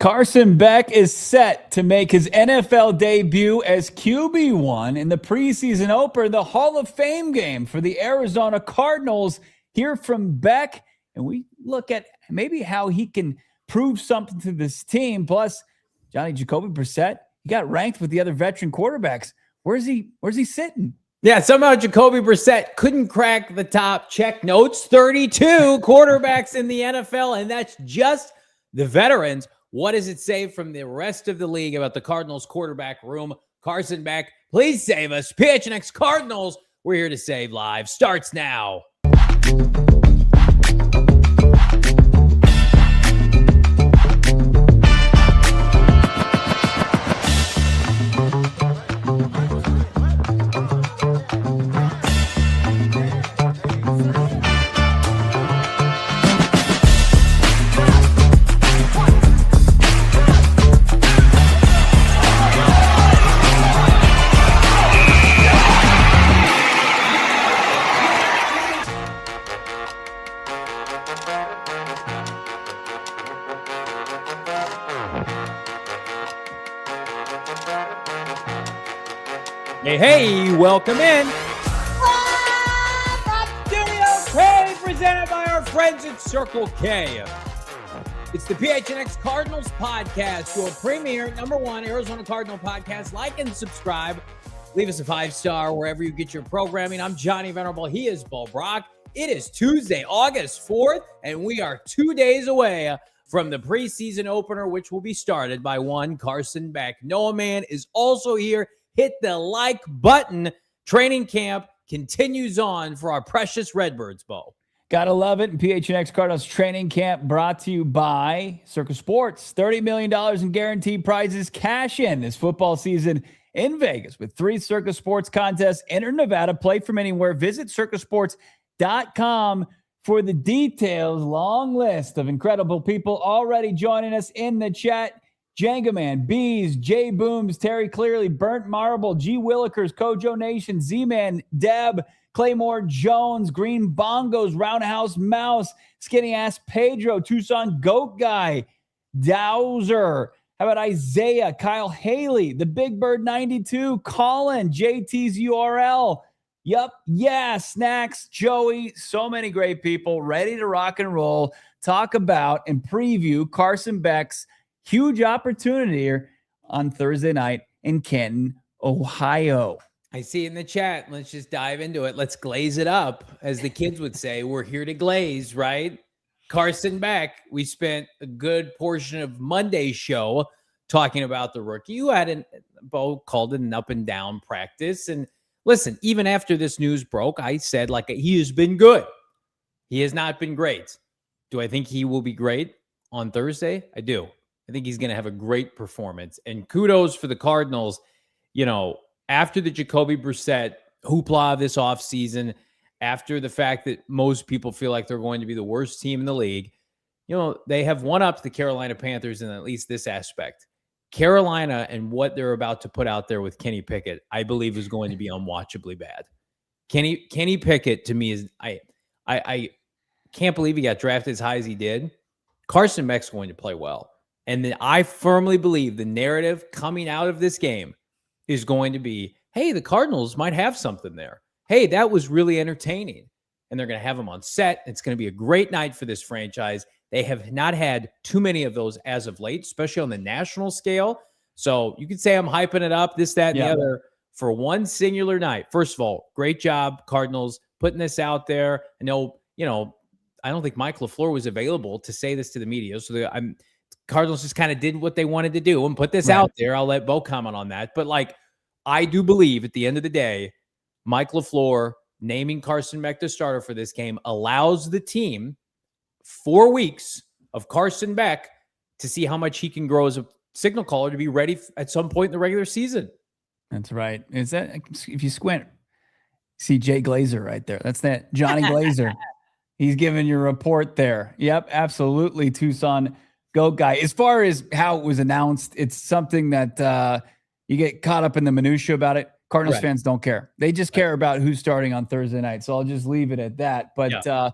Carson Beck is set to make his NFL debut as QB1 in the preseason opener, the Hall of Fame game for the Arizona Cardinals. Hear from Beck, and we look at maybe how he can prove something to this team. Plus, Jacoby Brissett, he got ranked with the other veteran quarterbacks. Where's he sitting? Yeah, somehow Jacoby Brissett couldn't crack the top check notes. 32 quarterbacks in the NFL, and that's just the veterans. What does it say from the rest of the league about the Cardinals quarterback room? Carson Beck, please save us. PHNX Cardinals, we're here to save lives. Starts now. Hey, welcome in. From Studio K, presented by our friends at Circle K. It's the PHNX Cardinals podcast, your premier #1 Arizona Cardinal podcast. Like and subscribe. Leave us a 5-star wherever you get your programming. I'm Johnny Venerable. He is Brack. It is Tuesday, August 4th, and we are 2 days away from the preseason opener, which will be started by one Carson Beck. Noah Man is also here. Hit the like button. Training camp continues on for our precious Redbirds, Bo. Gotta love it. And PHNX Cardinals training camp brought to you by Circa Sports. $30 million in guaranteed prizes. Cash in this football season in Vegas with 3 Circa Sports contests. Enter Nevada. Play from anywhere. Visit circasports.com for the details. Long list of incredible people already joining us in the chat. Jenga Man, Bees, J Booms, Terry Clearly, Burnt Marble, G Willikers, Kojo Nation, Z-Man, Deb, Claymore Jones, Green Bongos, Roundhouse Mouse, Skinny Ass Pedro, Tucson Goat Guy, Dowser. How about Isaiah, Kyle Haley, the Big Bird 92, Colin, JT's URL. Yup, yeah, Snacks, Joey, so many great people ready to rock and roll, talk about and preview Carson Beck's huge opportunity here on Thursday night in Canton, Ohio. I see in the chat. Let's just dive into it. Let's glaze it up. As the kids would say, we're here to glaze, right? Carson Beck, we spent a good portion of Monday's show talking about the rookie. You had Bo called it an up and down practice. And listen, even after this news broke, I said, he has been good. He has not been great. Do I think he will be great on Thursday? I do. I think he's going to have a great performance. And kudos for the Cardinals. You know, after the Jacoby Brissett hoopla this offseason, after the fact that most people feel like they're going to be the worst team in the league, you know, they have one-upped the Carolina Panthers in at least this aspect. Carolina and what they're about to put out there with Kenny Pickett, I believe, is going to be unwatchably bad. Kenny Pickett, to me, is I can't believe he got drafted as high as he did. Carson Beck's going to play well. And then I firmly believe the narrative coming out of this game is going to be, hey, the Cardinals might have something there. Hey, that was really entertaining. And they're going to have them on set. It's going to be a great night for this franchise. They have not had too many of those as of late, especially on the national scale. So you could say I'm hyping it up, this, that, and the other for one singular night. First of all, great job, Cardinals, putting this out there. I know, I don't think Mike LaFleur was available to say this to the media. So Cardinals just kind of did what they wanted to do and put this out there. I'll let Bo comment on that. But I do believe at the end of the day, Mike LaFleur naming Carson Beck the starter for this game allows the team 4 weeks of Carson Beck to see how much he can grow as a signal caller to be ready at some point in the regular season. That's right. Is that, if you squint, see Jay Glazer right there. That's that Johnny Glazer. He's giving you a report there. Yep, absolutely. Tucson Goat Guy. As far as how it was announced, it's something that you get caught up in the minutia about it. Cardinals fans don't care. They just care about who's starting on Thursday night. So I'll just leave it at that. But I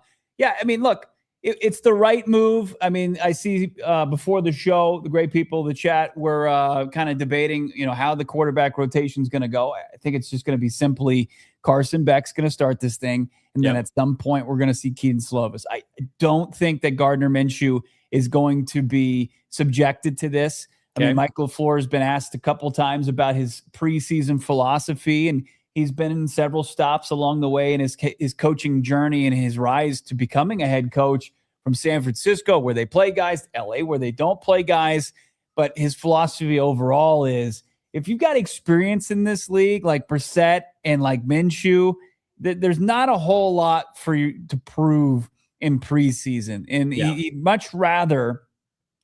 mean, look, it's the right move. I mean, I see before the show, the great people, the chat were kind of debating, how the quarterback rotation is going to go. I think it's just going to be simply Carson Beck's going to start this thing. And then at some point, we're going to see Keaton Slovis. I don't think that Gardner Minshew is going to be subjected to this. I mean, Mike LaFleur has been asked a couple times about his preseason philosophy, and he's been in several stops along the way in his coaching journey and his rise to becoming a head coach, from San Francisco, where they play guys, to LA, where they don't play guys. But his philosophy overall is, if you've got experience in this league, like Brissett and like Minshew, there's not a whole lot for you to prove in preseason. And he'd much rather,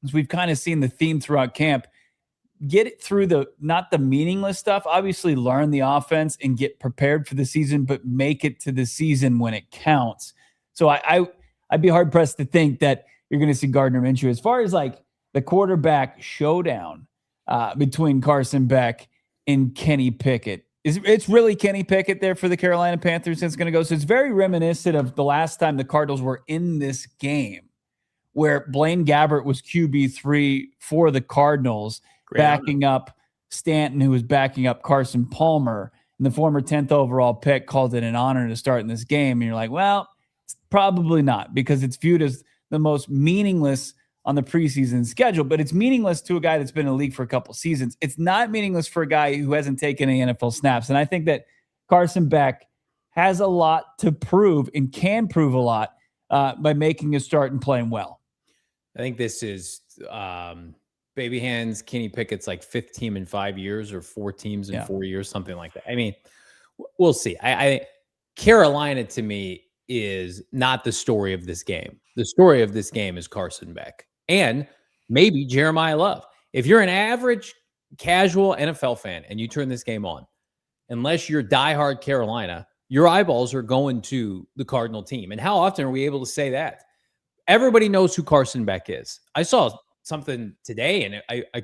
as we've kind of seen the theme throughout camp, get it through not the meaningless stuff. Obviously, learn the offense and get prepared for the season, but make it to the season when it counts. So I'd be hard pressed to think that you're going to see Gardner Minshew. As far as like the quarterback showdown between Carson Beck and Kenny Pickett, it's really Kenny Pickett there for the Carolina Panthers that's going to go. So it's very reminiscent of the last time the Cardinals were in this game, where Blaine Gabbert was QB3 for the Cardinals, backing up Stanton, who was backing up Carson Palmer. And the former 10th overall pick called it an honor to start in this game. And you're like, well, it's probably not, because it's viewed as the most meaningless on the preseason schedule. But it's meaningless to a guy that's been in the league for a couple seasons. It's not meaningless for a guy who hasn't taken any NFL snaps. And I think that Carson Beck has a lot to prove and can prove a lot by making a start and playing well. I think this is baby hands Kenny Pickett's like 5th team in 5 years, or 4 teams in 4 years, something like that. I mean, we'll see. I Carolina, to me, is not the story of this game. The story of this game is Carson Beck and maybe Jeremiah Love. If you're an average casual NFL fan and you turn this game on, unless you're diehard Carolina, your eyeballs are going to the Cardinal team. And how often are we able to say that? Everybody knows who Carson Beck is. I saw something today and I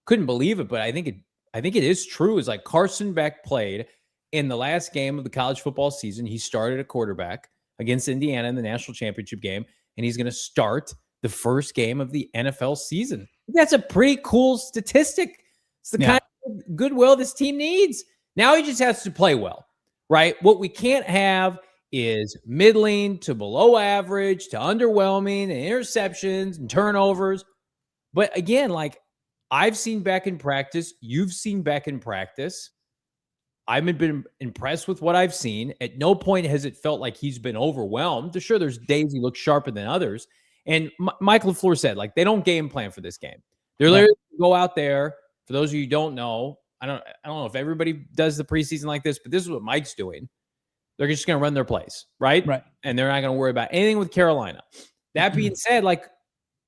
couldn't believe it, but I think it is true. It's like Carson Beck played in the last game of the college football season. He started a quarterback against Indiana in the national championship game, and he's going to start the first game of the NFL season. That's a pretty cool statistic. It's the kind of goodwill this team needs. Now he just has to play well, right? What we can't have is middling to below average to underwhelming and interceptions and turnovers. But again, like, I've seen Beck in practice. You've seen Beck in practice. I've been impressed with what I've seen. At no point has it felt like he's been overwhelmed. Sure, there's days he looks sharper than others. And Mike LaFleur said, like, they don't game plan for this game. They're literally go out there. For those of you who don't know, I don't know if everybody does the preseason like this, but this is what Mike's doing. They're just going to run their plays, right? And they're not going to worry about anything with Carolina. That being said, like,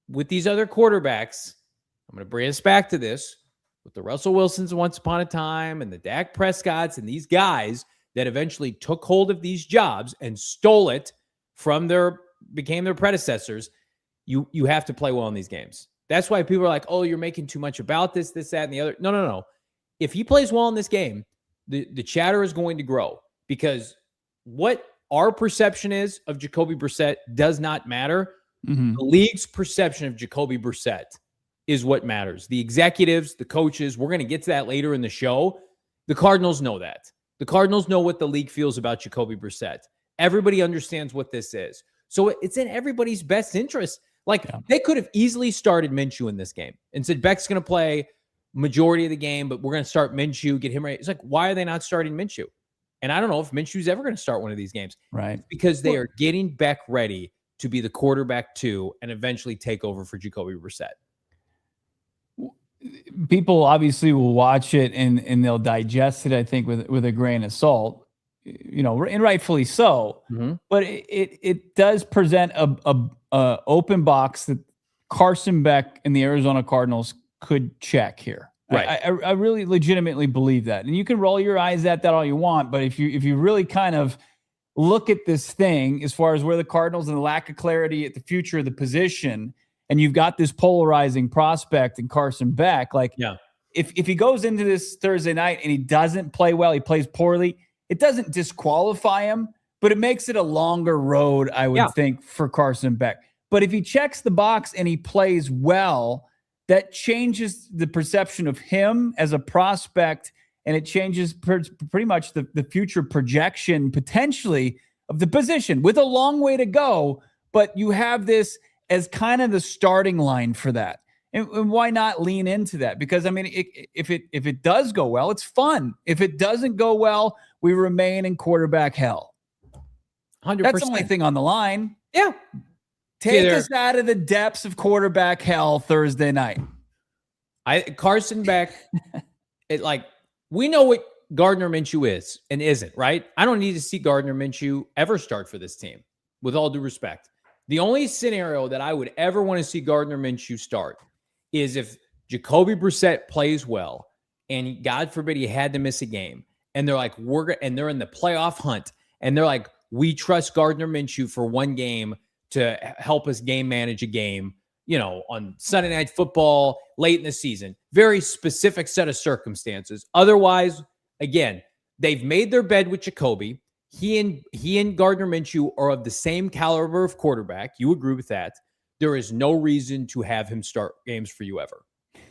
with these other quarterbacks, I'm going to bring us back to this, with the Russell Wilsons once upon a time and the Dak Prescotts and these guys that eventually took hold of these jobs and stole it from became their predecessors. You have to play well in these games. That's why people are like, oh, you're making too much about this, that, and the other. No. If he plays well in this game, the chatter is going to grow, because what our perception is of Jacoby Brissett does not matter. The league's perception of Jacoby Brissett is what matters. The executives, the coaches, we're going to get to that later in the show. The Cardinals know that. The Cardinals know what the league feels about Jacoby Brissett. Everybody understands what this is. So it's in everybody's best interest. Like, they could have easily started Minshew in this game and said, Beck's going to play majority of the game, but we're going to start Minshew, get him ready. It's like, why are they not starting Minshew? And I don't know if Minshew's ever going to start one of these games. Right. It's because they are getting Beck ready to be the quarterback 2 and eventually take over for Jacoby Brissett. People obviously will watch it and they'll digest it, I think, with a grain of salt, and rightfully so. But it does present a open box that Carson Beck and the Arizona Cardinals could check here. Right. I really legitimately believe that. And you can roll your eyes at that all you want, but if you really kind of look at this thing as far as where the Cardinals and the lack of clarity at the future of the position, and you've got this polarizing prospect in Carson Beck, like, if he goes into this Thursday night and he doesn't play well, he plays poorly, it doesn't disqualify him, but it makes it a longer road, I would think, for Carson Beck. But if he checks the box and he plays well, that changes the perception of him as a prospect, and it changes pretty much the future projection potentially of the position with a long way to go. But you have this as kind of the starting line for that. And why not lean into that? Because, I mean, if it does go well, it's fun. If it doesn't go well, we remain in quarterback hell. 100%. That's the only thing on the line. Yeah. Take us out of the depths of quarterback hell Thursday night. Carson Beck, we know what Gardner Minshew is and isn't, right? I don't need to see Gardner Minshew ever start for this team, with all due respect. The only scenario that I would ever want to see Gardner Minshew start is if Jacoby Brissett plays well and God forbid he had to miss a game and they're like, and they're in the playoff hunt and they're like, we trust Gardner Minshew for one game to help us game manage a game, on Sunday Night Football late in the season. Very specific set of circumstances. Otherwise, again, they've made their bed with Jacoby. He and Gardner Minshew are of the same caliber of quarterback. You agree with that? There is no reason to have him start games for you ever.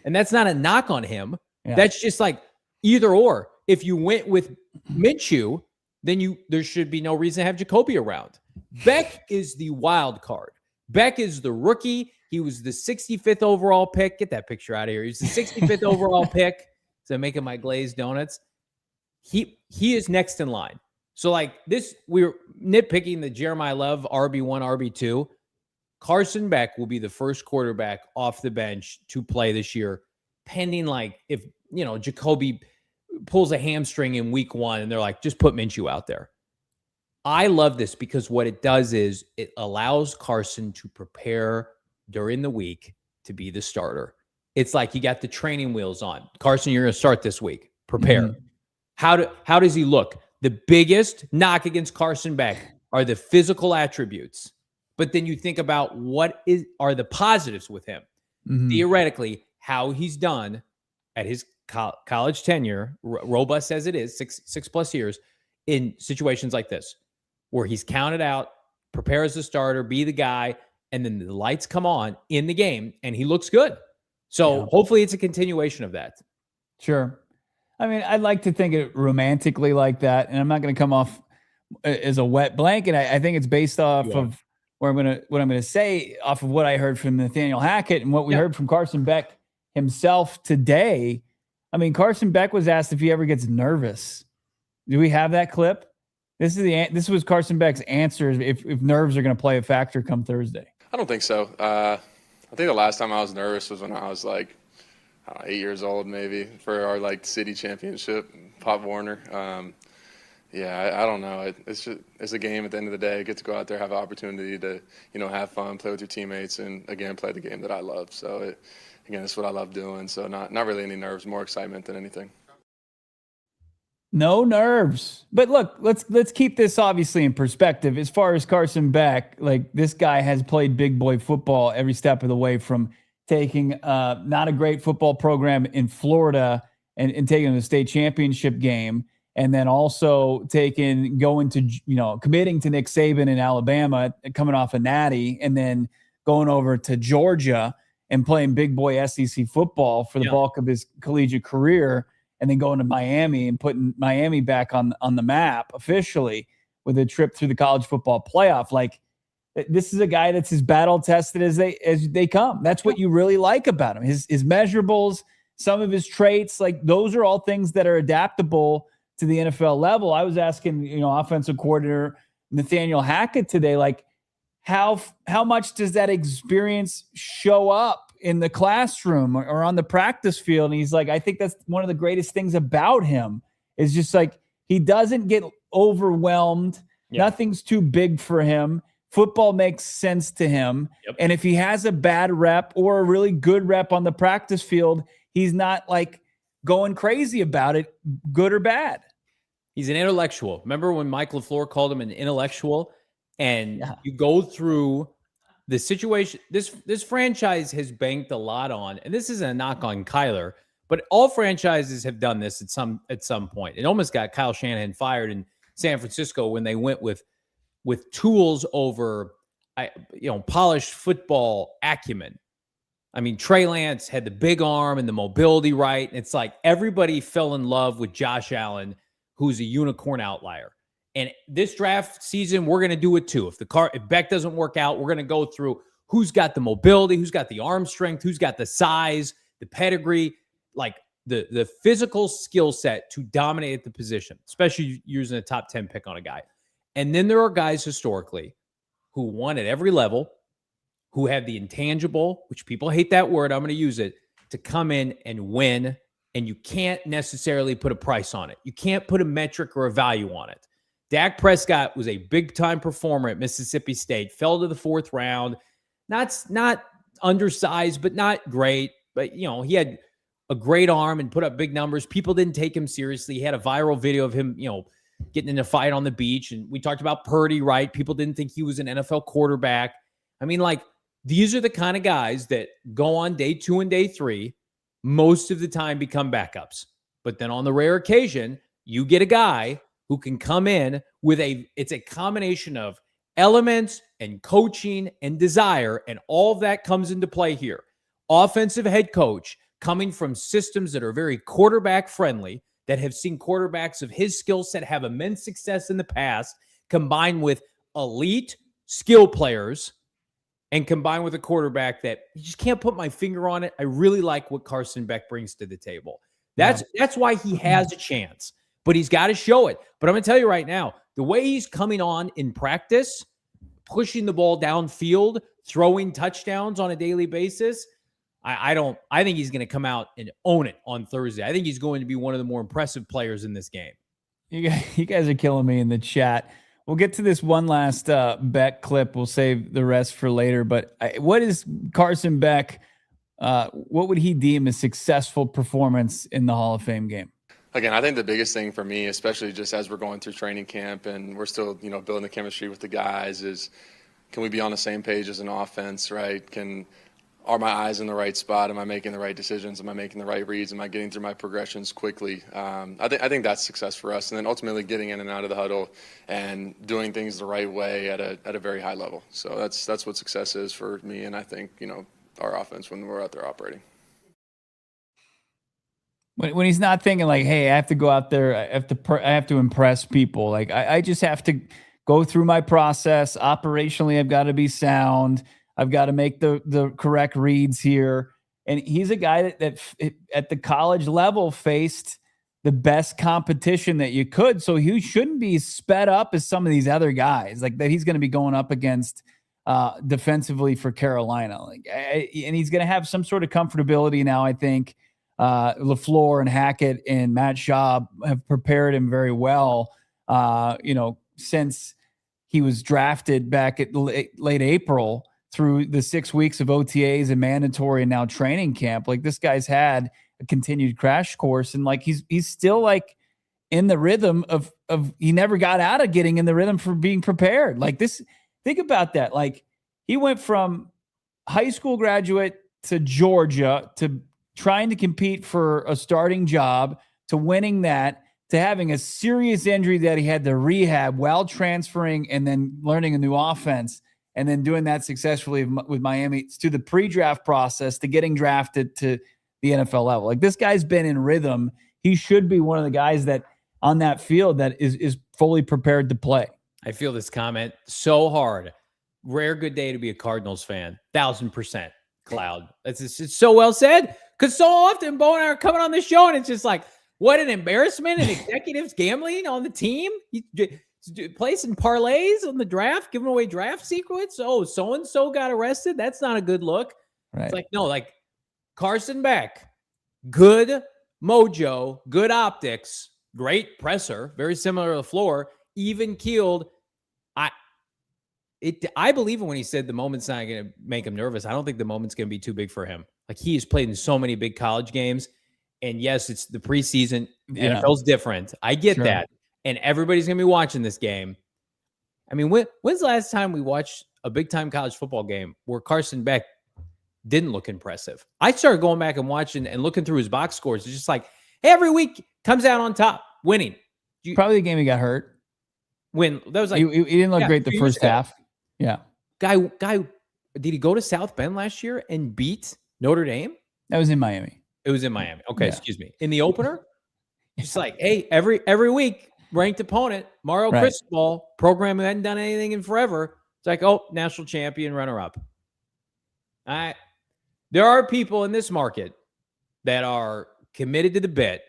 And that's not a knock on him. Yeah. That's just like either or. If you went with Minshew, then there should be no reason to have Jacoby around. Beck is the wild card. Beck is the rookie. He was the 65th overall pick. Get that picture out of here. He's the 65th overall pick. So I'm making my glazed donuts. He is next in line. So like this, we're nitpicking the Jeremiah Love RB1, RB2. Carson Beck will be the first quarterback off the bench to play this year, pending if Jacoby pulls a hamstring in week 1 and they're like, just put Minshew out there. I love this because what it does is it allows Carson to prepare during the week to be the starter. It's like you got the training wheels on. Carson, you're going to start this week. Prepare. Mm-hmm. How does he look? The biggest knock against Carson Beck are the physical attributes. But then you think about what are the positives with him. Mm-hmm. Theoretically, how he's done at his college tenure, robust as it is, six plus years, in situations like this, where he's counted out, prepare as a starter, be the guy, and then the lights come on in the game, and he looks good. So hopefully it's a continuation of that. Sure. I mean, I'd like to think it romantically like that, and I'm not going to come off as a wet blanket. I think it's based off of what I'm going to say off of what I heard from Nathaniel Hackett and what we heard from Carson Beck himself today. I mean, Carson Beck was asked if he ever gets nervous. Do we have that clip? This was Carson Beck's answer if nerves are going to play a factor come Thursday. I don't think so. I think the last time I was nervous was when I was 8 years old, maybe, for our city championship, Pop Warner. I don't know. It's a game at the end of the day. I get to go out there, have an opportunity to, have fun, play with your teammates, and again, play the game that I love. So it's what I love doing. So not really any nerves, more excitement than anything. No nerves. But look, let's keep this obviously in perspective. As far as Carson Beck, this guy has played big boy football every step of the way, from taking not a great football program in Florida and taking the state championship game, and then also committing to Nick Saban in Alabama, coming off a natty, and then going over to Georgia and playing big boy SEC football for the bulk of his collegiate career, and then going to Miami and putting Miami back on the map officially with a trip through the college football playoff. This is a guy that's as battle tested as they come. That's what you really like about him. His measurables, some of his traits, those are all things that are adaptable to the NFL level. I was asking, offensive coordinator Nathaniel Hackett today, how much does that experience show up in the classroom or on the practice field? And he's like, I think that's one of the greatest things about him is just he doesn't get overwhelmed. Yeah. Nothing's too big for him. Football makes sense to him. Yep. And if he has a bad rep or a really good rep on the practice field, he's not going crazy about it, good or bad. He's an intellectual. Remember when Mike LaFleur called him an intellectual? And you go through the situation. This franchise has banked a lot on, and this isn't a knock on Kyler, but all franchises have done this at some point. It almost got Kyle Shanahan fired in San Francisco when they went with tools over polished football acumen. I mean, Trey Lance had the big arm and the mobility right. And it's like everybody fell in love with Josh Allen, who's a unicorn outlier. And this draft season, we're going to do it too. If Beck doesn't work out, we're going to go through who's got the mobility, who's got the arm strength, who's got the size, the pedigree, like the physical skill set to dominate the position, especially using a top 10 pick on a guy. And then there are guys historically who won at every level, who have the intangible, which people hate that word, I'm going to use it, to come in and win. And you can't necessarily put a price on it. You can't put a metric or a value on it. Dak Prescott was a big-time performer at Mississippi State, fell to the 4th round. Not undersized, but not great. But, he had a great arm and put up big numbers. People didn't take him seriously. He had a viral video of him, getting in a fight on the beach. And we talked about Purdy, right? People didn't think he was an NFL quarterback. I mean, these are the kind of guys that go on day 2 and day 3, most of the time become backups. But then on the rare occasion, you get a guy who can come in with it's a combination of elements and coaching and desire, and all of that comes into play here. Offensive head coach coming from systems that are very quarterback friendly, that have seen quarterbacks of his skill set have immense success in the past, combined with elite skill players, and combined with a quarterback that you just can't put my finger on it. I really like what Carson Beck brings to the table. That's why he has a chance, but he's got to show it. But I'm going to tell you right now, the way he's coming on in practice, pushing the ball downfield, throwing touchdowns on a daily basis, I think he's going to come out and own it on Thursday. I think he's going to be one of the more impressive players in this game. You guys are killing me in the chat. We'll get to this one last Beck clip. We'll save the rest for later. But what is Carson Beck? What would he deem a successful performance in the Hall of Fame game? Again, I think the biggest thing for me, especially just as we're going through training camp and we're still, building the chemistry with the guys, is can we be on the same page as an offense, right? Are my eyes in the right spot? Am I making the right decisions? Am I making the right reads? Am I getting through my progressions quickly? I think that's success for us. And then ultimately getting in and out of the huddle and doing things the right way at a very high level. So that's what success is for me, and I think, our offense when we're out there operating. When he's not thinking like, hey, I have to go out there, I have to impress people. Like I just have to go through my process. Operationally, I've got to be sound. I've got to make the correct reads here. And he's a guy that at the college level faced the best competition that you could. So he shouldn't be sped up as some of these other guys like that he's going to be going up against defensively for Carolina. And he's going to have some sort of comfortability now, I think. LaFleur and Hackett and Matt Schaub have prepared him very well, since he was drafted back at late April through the 6 weeks of OTAs and mandatory and now training camp. Like this guy's had a continued crash course, and like he's still like in the rhythm of he never got out of getting in the rhythm for being prepared. Like this, think about that. Like he went from high school graduate to Georgia to trying to compete for a starting job to winning that to having a serious injury that he had to rehab while transferring and then learning a new offense and then doing that successfully with Miami to the pre-draft process to getting drafted to the NFL level. Like this guy's been in rhythm. He should be one of the guys that on that field that is fully prepared to play. I feel this comment so hard. Rare good day to be a Cardinals fan. 1,000%. Cloud. It's so well said. Because so often Bo and I are coming on the show and it's just like, what an embarrassment. And executives gambling on the team. Placing parlays on the draft, giving away draft secrets. Oh, so-and-so got arrested. That's not a good look. Right. It's like, no, like Carson Beck, good mojo, good optics, great presser, very similar to LaFleur, even keeled. I believe him when he said the moment's not going to make him nervous. I don't think the moment's going to be too big for him. Like he has played in so many big college games. And yes, it's the preseason. Yeah. NFL's different. I get that. And everybody's going to be watching this game. I mean, when's the last time we watched a big-time college football game where Carson Beck didn't look impressive? I started going back and watching and looking through his box scores. It's just like every week comes out on top, winning. Probably the game he got hurt. When that was like he didn't look great the first half. Yeah. Guy, did he go to South Bend last year and beat Notre Dame? That was in Miami. It was in Miami. Okay, Yeah. excuse me. In the opener, it's like, hey, every week, ranked opponent, Mario Right. Cristobal, program who hadn't done anything in forever. It's like, oh, national champion, runner-up. All right. There are people in this market that are committed to the bit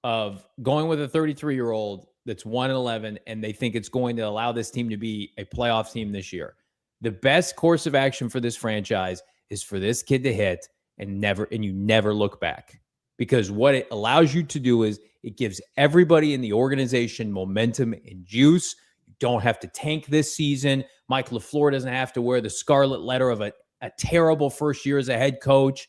of going with a 33-year-old that's 1-11, and they think it's going to allow this team to be a playoff team this year. The best course of action for this franchise is for this kid to hit and you never look back. Because what it allows you to do is it gives everybody in the organization momentum and juice. You don't have to tank this season. Mike LaFleur doesn't have to wear the scarlet letter of a terrible first year as a head coach.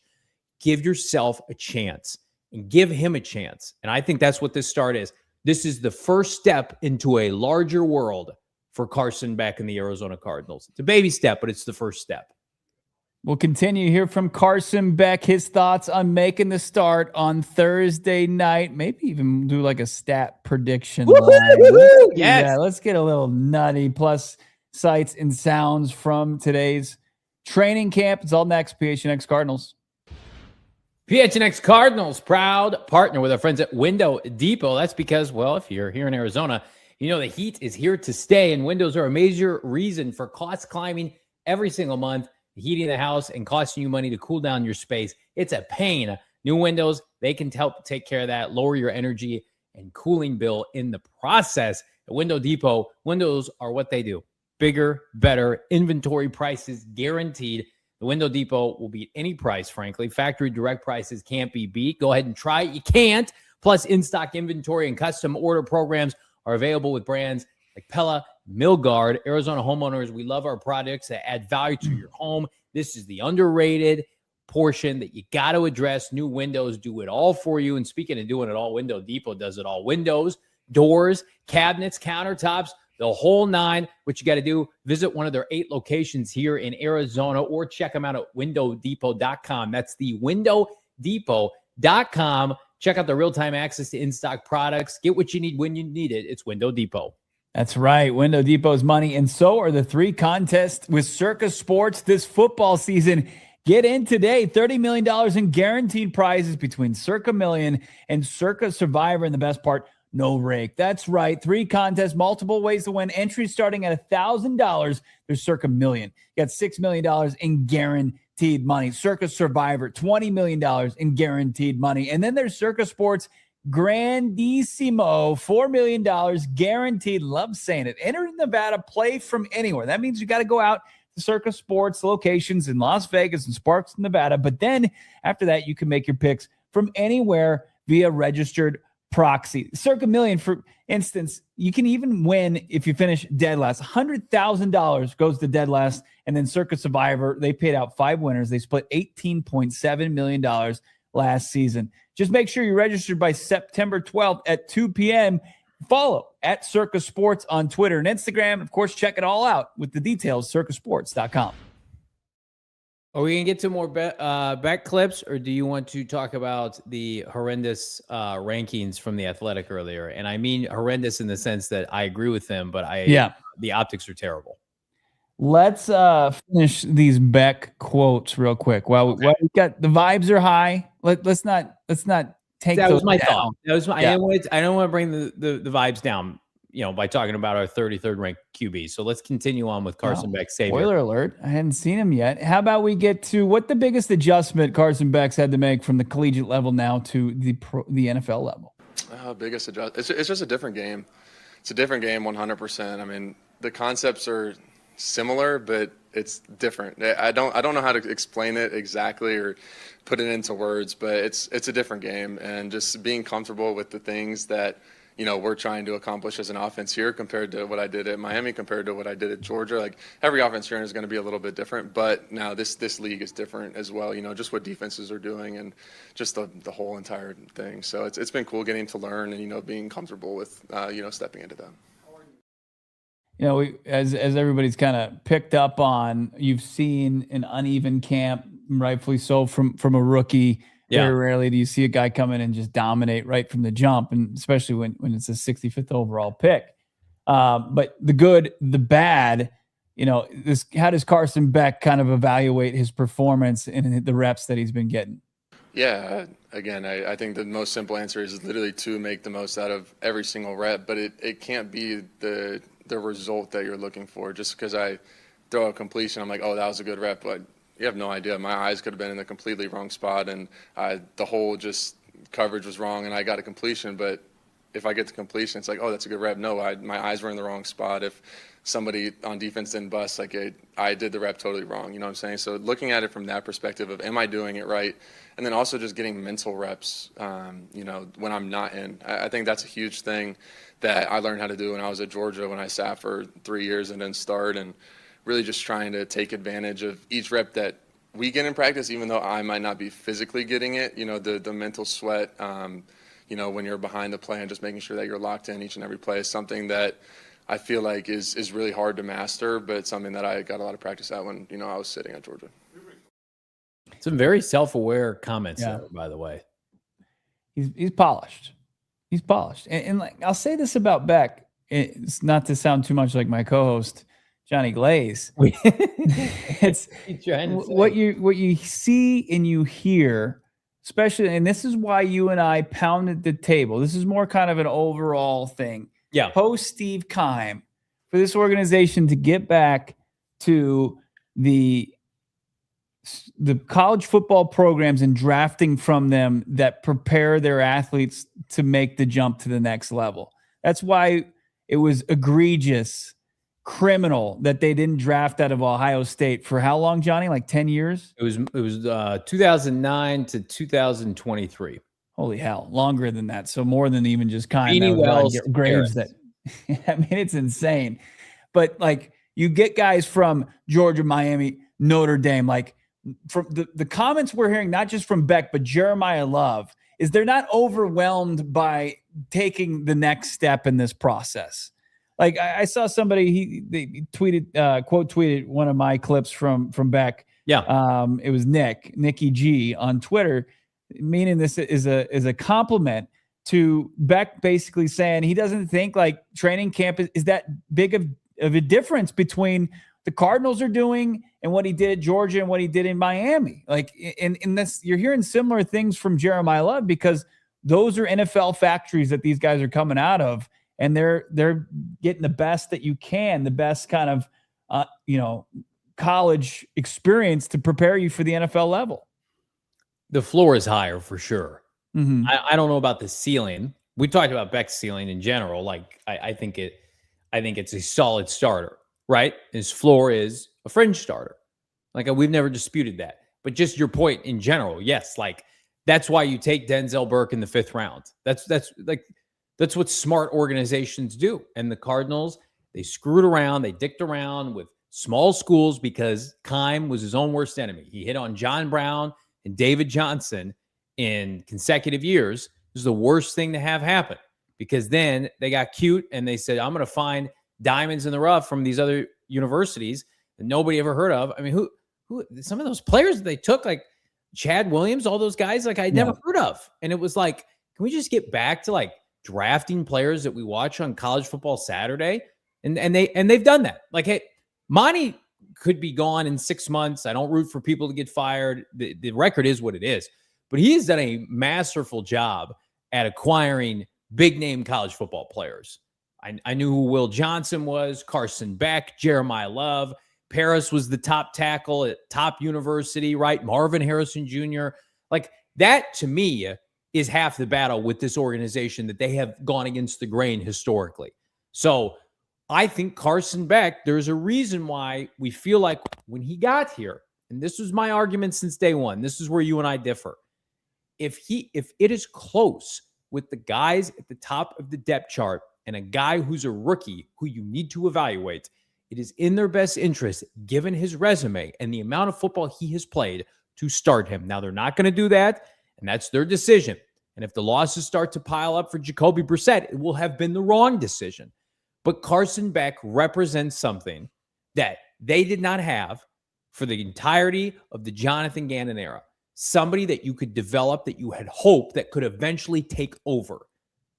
Give yourself a chance and give him a chance. And I think that's what this start is. This is the first step into a larger world for Carson Beck and the Arizona Cardinals. It's a baby step, but it's the first step. We'll continue to hear from Carson Beck, his thoughts on making the start on Thursday night. Maybe even do like a stat prediction line. Yes. Let's get a little nutty. Plus sights and sounds from today's training camp. It's all next. PHNX Cardinals. PHNX Cardinals, proud partner with our friends at Window Depot. That's because, well, if you're here in Arizona, you know the heat is here to stay, and windows are a major reason for cost climbing every single month. Heating the house and costing you money to cool down your space. It's a pain. New windows, they can help take care of that, lower your energy and cooling bill in the process. At Window Depot, windows are what they do. Bigger, better, inventory prices guaranteed. The Window Depot will beat any price, frankly. Factory direct prices can't be beat. Go ahead and try it. You can't. Plus, in-stock inventory and custom order programs are available with brands like Pella, Milgard. Arizona homeowners, we love our products that add value to your home. This is the underrated portion that you got to address. New windows do it all for you. And speaking of doing it all, Window Depot does it all. Windows, doors, cabinets, countertops, the whole nine. What you got to do, visit one of their 8 locations here in Arizona or check them out at windowdepot.com. That's the windowdepot.com. Check out the real-time access to in-stock products. Get what you need when you need it. It's Window Depot. That's right. Window Depot's money, and so are the 3 contests with Circa Sports this football season. Get in today. $30 million in guaranteed prizes between Circa Million and Circa Survivor. And the best part, no rake. That's right. 3 contests, multiple ways to win. Entry starting at $1,000. There's Circa Million. You got $6 million in guaranteed money. Circa Survivor, $20 million in guaranteed money. And then there's Circa Sports Grandissimo, $4 million guaranteed. Love saying it. Enter Nevada, play from anywhere. That means you got to go out to Circa Sports locations in Las Vegas and Sparks, Nevada. But then after that, you can make your picks from anywhere via registered proxy. Circa Million, for instance, you can even win if you finish dead last. $100,000 goes to dead last. And then Circa Survivor, they paid out 5 winners. They split $18.7 million last season. Just make sure you're registered by September 12th at 2 p.m. Follow at Circa Sports on Twitter and Instagram. Of course, check it all out with the details, circasports.com. Are we going to get to more bet clips, or do you want to talk about the horrendous rankings from The Athletic earlier? And I mean horrendous in the sense that I agree with them, but the optics are terrible. Let's finish these Beck quotes real quick. Well, we got the vibes are high. Let's not take that those was my down. thought. That was I don't want to bring the vibes down, by talking about our 33rd ranked QB. So let's continue on with Carson Beck. Spoiler alert. I hadn't seen him yet. How about we get to what the biggest adjustment Carson Beck's had to make from the collegiate level now to the NFL level? Biggest adjustment. It's just a different game. It's a different game, 100%. I mean, the concepts are similar, but it's different. I don't know how to explain it exactly or put it into words, but it's a different game, and just being comfortable with the things that we're trying to accomplish as an offense here compared to what I did at Miami, compared to what I did at Georgia. Like, every offense here is going to be a little bit different, but now this league is different as well. just what defenses are doing and just the whole entire thing. So it's been cool getting to learn and being comfortable with stepping into that. As everybody's kind of picked up on, you've seen an uneven camp, rightfully so, from a rookie. Yeah. Very rarely do you see a guy come in and just dominate right from the jump, and especially when it's a 65th overall pick. But the good, the bad, how does Carson Beck kind of evaluate his performance in the reps that he's been getting? Yeah, again, I think the most simple answer is literally to make the most out of every single rep, but it can't be the result that you're looking for. Just because I throw a completion, I'm like, oh, that was a good rep, but you have no idea. My eyes could have been in the completely wrong spot, and the whole just coverage was wrong, and I got a completion. But if I get the completion, it's like, oh, that's a good rep. No, my eyes were in the wrong spot. If somebody on defense didn't bust, like I did the rep totally wrong. You know what I'm saying? So looking at it from that perspective of, am I doing it right? And then also just getting mental reps, when I'm not in. I think that's a huge thing that I learned how to do when I was at Georgia, when I sat for 3 years and didn't start, and really just trying to take advantage of each rep that we get in practice, even though I might not be physically getting it, the mental sweat, when you're behind the play and just making sure that you're locked in each and every play is something that I feel like is really hard to master, but something that I got a lot of practice at when, I was sitting at Georgia. Some very self-aware comments there, by the way. He's polished. He's polished. And like, I'll say this about Beck. It's not to sound too much like my co-host, Johnny Glaze. It's what you see and you hear, especially, and this is why you and I pounded the table. This is more kind of an overall thing. Yeah. Post Steve Keim, for this organization to get back to the college football programs and drafting from them that prepare their athletes to make the jump to the next level. That's why it was egregious, criminal that they didn't draft out of Ohio State for how long, Johnny? Like 10 years? It was 2009 to 2023. Holy hell, longer than that. So more than even just Graves. That I mean, it's insane. But like, you get guys from Georgia, Miami, Notre Dame, like from the comments we're hearing, not just from Beck, but Jeremiah Love, is they're not overwhelmed by taking the next step in this process. Like I saw somebody, they tweeted, quote tweeted one of my clips from Beck. Yeah. It was Nicky G on Twitter, meaning this is a compliment to Beck, basically saying he doesn't think like training camp is that big of a difference between the Cardinals are doing and what he did at Georgia and what he did in Miami. Like in this, you're hearing similar things from Jeremiah Love because those are NFL factories that these guys are coming out of, and they're getting the best that you can, the best kind of college experience to prepare you for the NFL level. The floor is higher for sure. Mm-hmm. I don't know about the ceiling. We talked about Beck's ceiling in general. Like I think it's a solid starter, right? His floor is a fringe starter. Like we've never disputed that. But just your point in general, yes, like that's why you take Denzel Burke in the 5th round. That's what smart organizations do. And the Cardinals, they screwed around, they dicked around with small schools because Keim was his own worst enemy. He hit on John Brown and David Johnson in consecutive years. This is the worst thing to have happen because then they got cute and they said, I'm going to find diamonds in the rough from these other universities that nobody ever heard of. I mean, who some of those players that they took, like Chad Williams, all those guys, like I'd never heard of. And it was like, can we just get back to like drafting players that we watch on College Football Saturday? And they've done that. Like, hey, Monti could be gone in 6 months. I don't root for people to get fired. The record is what it is. But he has done a masterful job at acquiring big-name college football players. I knew who Will Johnson was, Carson Beck, Jeremiah Love. Paris was the top tackle at top university, right? Marvin Harrison Jr. Like, that, to me, is half the battle with this organization, that they have gone against the grain historically. So I think Carson Beck, there's a reason why we feel like when he got here, and this was my argument since day one, this is where you and I differ. If it is close with the guys at the top of the depth chart and a guy who's a rookie who you need to evaluate, it is in their best interest, given his resume and the amount of football he has played, to start him. Now, they're not going to do that, and that's their decision. And if the losses start to pile up for Jacoby Brissett, it will have been the wrong decision. But Carson Beck represents something that they did not have for the entirety of the Jonathan Gannon era. Somebody that you could develop, that you had hoped that could eventually take over.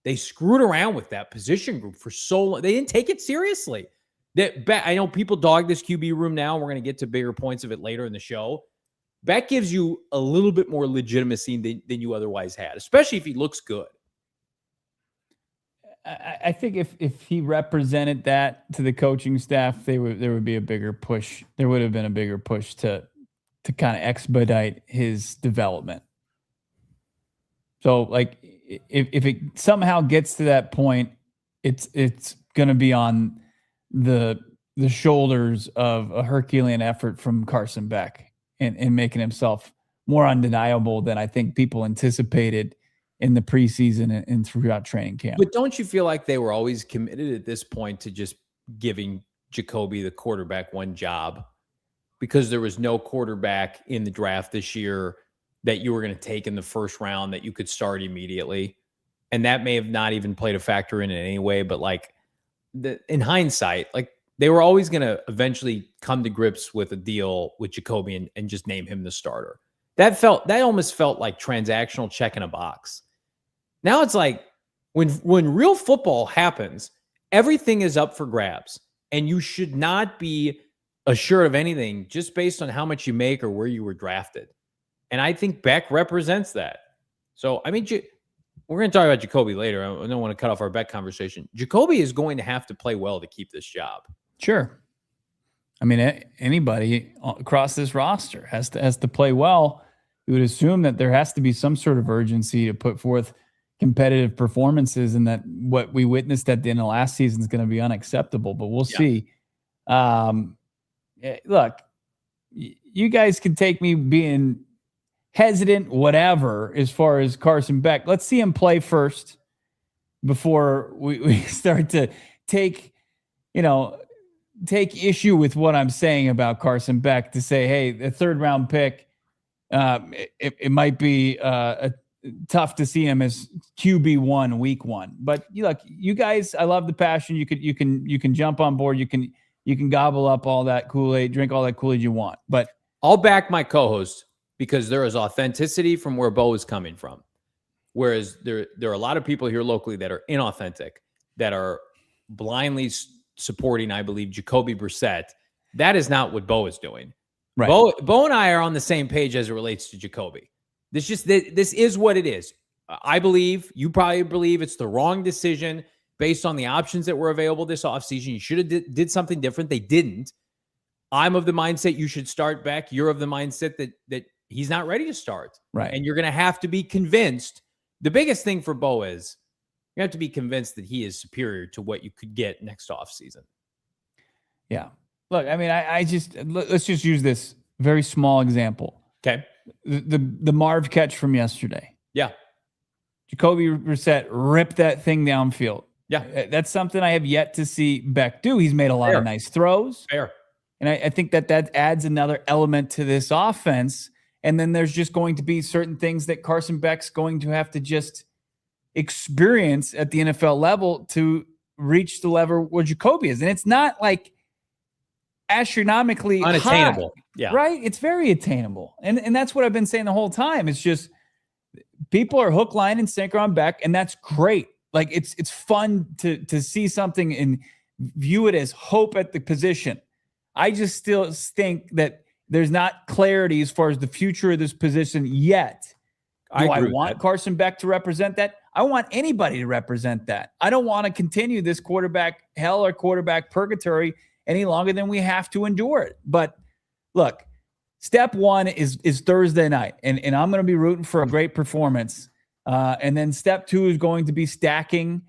They screwed around with that position group for so long. They didn't take it seriously. I know people dog this QB room now. We're going to get to bigger points of it later in the show. Beck gives you a little bit more legitimacy than you otherwise had, especially if he looks good. I think if he represented that to the coaching staff, there would be a bigger push. There would have been a bigger push to kind of expedite his development. So, like, if it somehow gets to that point, it's going to be on the shoulders of a Herculean effort from Carson Beck and making himself more undeniable than I think people anticipated in the preseason and throughout training camp. But don't you feel like they were always committed at this point to just giving Jacoby, the quarterback, one job, because there was no quarterback in the draft this year that you were going to take in the first round that you could start immediately? And that may have not even played a factor in it anyway, but like in hindsight, like they were always going to eventually come to grips with a deal with Jacoby and just name him the starter. That almost felt like transactional check in a box. Now it's like when real football happens, everything is up for grabs, and you should not be assured of anything just based on how much you make or where you were drafted. And I think Beck represents that. So, I mean, we're going to talk about Jacoby later. I don't want to cut off our Beck conversation. Jacoby is going to have to play well to keep this job. Sure. I mean, anybody across this roster has to play well. You would assume that there has to be some sort of urgency to put forth competitive performances, and that what we witnessed at the end of last season is going to be unacceptable, but we'll see. Look, you guys can take me being hesitant, whatever, as far as Carson Beck. Let's see him play first before we start to take issue with what I'm saying about Carson Beck, to say, hey, the 3rd round pick, it might be tough to see him as QB1 week 1. But look, you guys, I love the passion. You can jump on board. You can gobble up all that Kool-Aid, drink all that Kool-Aid you want. But I'll back my co-host, because there is authenticity from where Bo is coming from. Whereas there are a lot of people here locally that are inauthentic, that are blindly supporting, I believe, Jacoby Brissett. That is not what Bo is doing. Right. Bo and I are on the same page as it relates to Jacoby. This is what it is. I believe, you probably believe, it's the wrong decision based on the options that were available this offseason. You should have did something different. They didn't. I'm of the mindset you should start Beck. You're of the mindset that he's not ready to start. Right. And you're going to have to be convinced. The biggest thing for Bo is you have to be convinced that he is superior to what you could get next offseason. Yeah. Look, I mean, let's just use this very small example. Okay. The Marv catch from yesterday. Yeah. Jacoby Brissett ripped that thing downfield. Yeah. That's something I have yet to see Beck do. He's made a lot of nice throws. Fair. And I think that adds another element to this offense. And then there's just going to be certain things that Carson Beck's going to have to just experience at the NFL level to reach the level where Jacoby is. And it's not like astronomically unattainable. High, yeah. Right? It's very attainable. And that's what I've been saying the whole time. It's just people are hook, line, and sinker on Beck, and that's great. Like it's fun to see something and view it as hope at the position. I just still think that there's not clarity as far as the future of this position yet. Do I want Carson Beck to represent that? I want anybody to represent that. I don't want to continue this quarterback hell or quarterback purgatory any longer than we have to endure it. But look, step one is Thursday night, and I'm going to be rooting for a great performance. And then step two is going to be stacking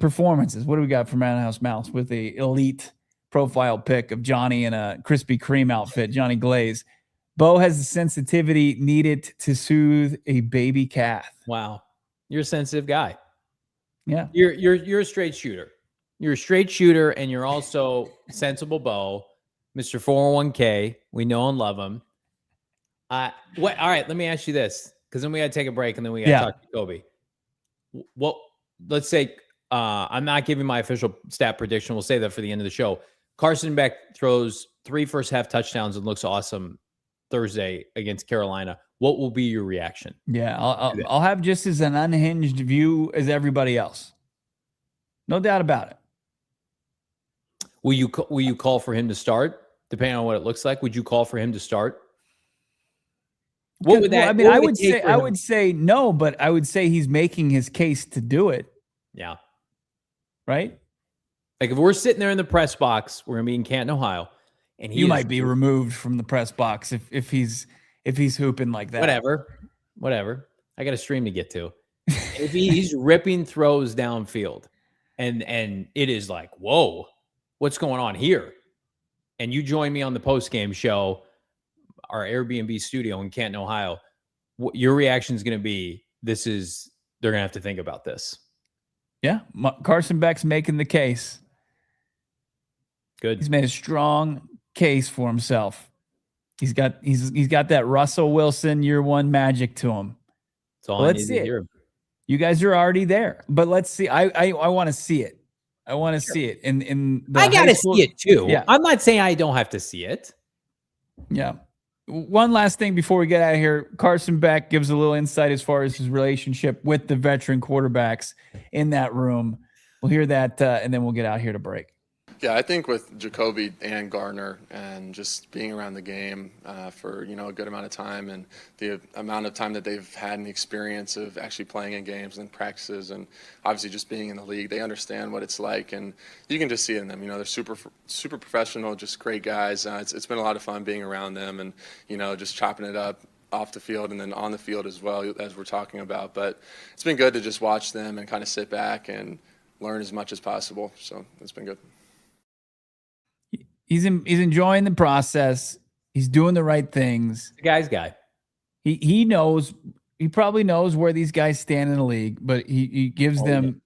performances. What do we got from Madhouse Mouse with the elite profile pic of Johnny in a Krispy Kreme outfit, Johnny Glaze? Bo has the sensitivity needed to soothe a baby calf. Wow. You're a sensitive guy. Yeah. You're a straight shooter. You're a straight shooter, and you're also sensible, Bo. Mr. 401k. We know and love him. All right, let me ask you this, because then we got to take a break, and then we got to talk to Kobe. Well, let's say I'm not giving my official stat prediction. We'll say that for the end of the show. Carson Beck throws 3 first-half touchdowns and looks awesome Thursday against Carolina. What will be your reaction? Yeah, I'll have just as an unhinged view as everybody else. No doubt about it. Will you call for him to start? Depending on what it looks like, would you call for him to start? What would that? I mean, I would say no, but I would say he's making his case to do it. Yeah. Right. Like if we're sitting there in the press box, we're gonna be in Canton, Ohio, and you might be removed from the press box if he's hooping like that. Whatever. I got a stream to get to. If he's ripping throws downfield, and it is like, whoa, what's going on here? And you join me on the postgame show, our Airbnb studio in Canton, Ohio. Your reaction is going to be, they're going to have to think about this. Yeah. Carson Beck's making the case. Good. He's made a strong case for himself. He's got that Russell Wilson year one magic to him. That's all I need to hear. You guys are already there, but let's see. I want to see it. I want to see it in the I got to see it too. Yeah. I'm not saying I don't have to see it. Yeah. One last thing before we get out of here. Carson Beck gives a little insight as far as his relationship with the veteran quarterbacks in that room. We'll hear that, and then we'll get out here to break. Yeah, I think with Jacoby and Gardner and just being around the game for, a good amount of time and the amount of time that they've had and the experience of actually playing in games and practices and obviously just being in the league, they understand what it's like. And you can just see it in them. They're super professional, just great guys. It's been a lot of fun being around them and, just chopping it up off the field and then on the field as well, as we're talking about. But it's been good to just watch them and kind of sit back and learn as much as possible. So it's been good. He's enjoying the process. He's doing the right things. The guy's guy. He knows. He probably knows where these guys stand in the league, but he gives them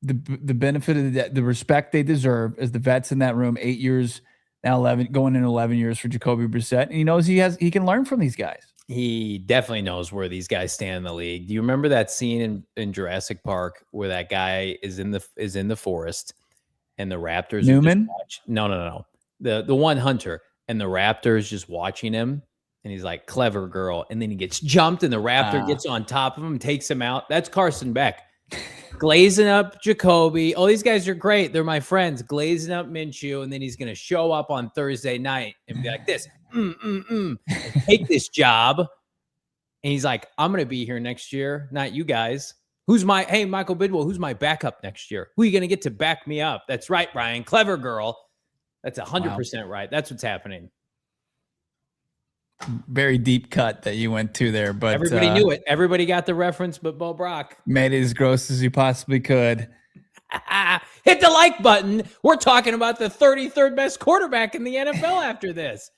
the benefit of the respect they deserve as the vets in that room. 8 years now, 11 going into 11 years for Jacoby Brissett, and he knows he can learn from these guys. He definitely knows where these guys stand in the league. Do you remember that scene in Jurassic Park where that guy is in the forest and the Raptors? Newman? No. The one hunter, and the Raptor's just watching him, and he's like, clever girl. And then he gets jumped, and the Raptor gets on top of him and takes him out. That's Carson Beck. Glazing up Jacoby. Oh, these guys are great. They're my friends. Glazing up Minshew, and then he's going to show up on Thursday night and be like this, and take this job. And he's like, I'm going to be here next year, not you guys. Hey, Michael Bidwell, who's my backup next year? Who are you going to get to back me up? That's right, Brian. Clever girl. That's 100% right. That's what's happening. Very deep cut that you went to there, but everybody knew it. Everybody got the reference, but Bo Brock made it as gross as you possibly could. Hit the like button. We're talking about the 33rd best quarterback in the NFL after this.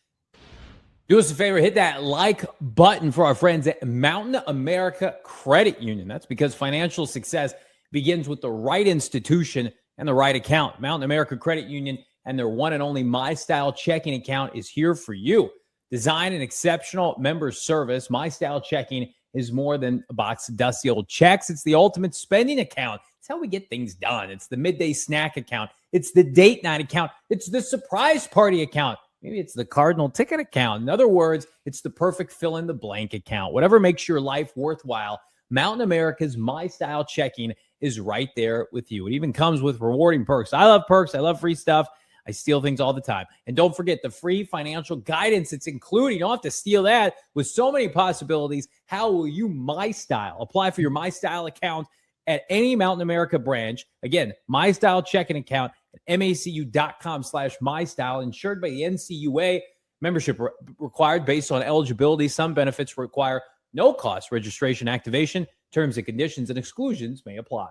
Do us a favor, hit that like button for our friends at Mountain America Credit Union. That's because financial success begins with the right institution and the right account. Mountain America Credit Union and their one and only My Style checking account is here for you. Design an exceptional member service. My Style checking is more than a box of dusty old checks. It's the ultimate spending account. It's how we get things done. It's the midday snack account. It's the date night account. It's the surprise party account. Maybe it's the Cardinal ticket account. In other words, it's the perfect fill in the blank account. Whatever makes your life worthwhile, Mountain America's My Style checking is right there with you. It even comes with rewarding perks. I love perks. I love free stuff. I steal things all the time. And don't forget the free financial guidance it's including. You don't have to steal that. With so many possibilities, how will you My Style? Apply for your My Style account at any Mountain America branch. Again, My Style checking account at macu.com/MyStyle, insured by the NCUA. Membership required based on eligibility. Some benefits require no cost registration activation. Terms and conditions and exclusions may apply.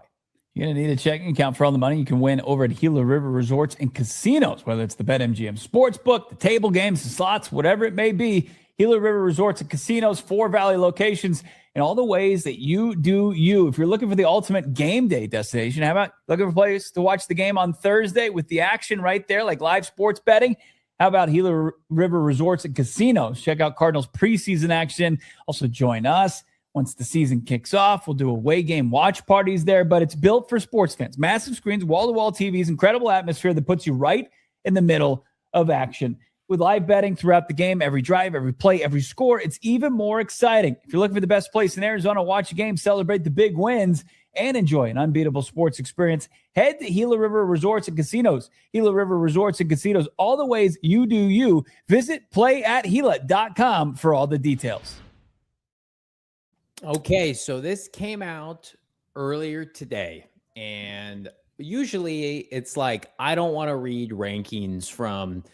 You're going to need a checking account for all the money you can win over at Gila River Resorts and Casinos, whether it's the BetMGM Sportsbook, the table games, the slots, whatever it may be. Gila River Resorts and Casinos, 4 Valley locations, and all the ways that you do you. If you're looking for the ultimate game day destination, how about looking for a place to watch the game on Thursday with the action right there, like live sports betting? How about Gila River Resorts and Casinos? Check out Cardinals preseason action. Also join us. Once the season kicks off, we'll do away game watch parties there, but it's built for sports fans. Massive screens, wall-to-wall TVs, incredible atmosphere that puts you right in the middle of action. With live betting throughout the game, every drive, every play, every score, it's even more exciting. If you're looking for the best place in Arizona, watch a game, celebrate the big wins, and enjoy an unbeatable sports experience, head to Gila River Resorts and Casinos. Gila River Resorts and Casinos, all the ways you do you. Visit playathila.com for all the details. Okay, so this came out earlier today, and usually it's like, I don't want to read rankings from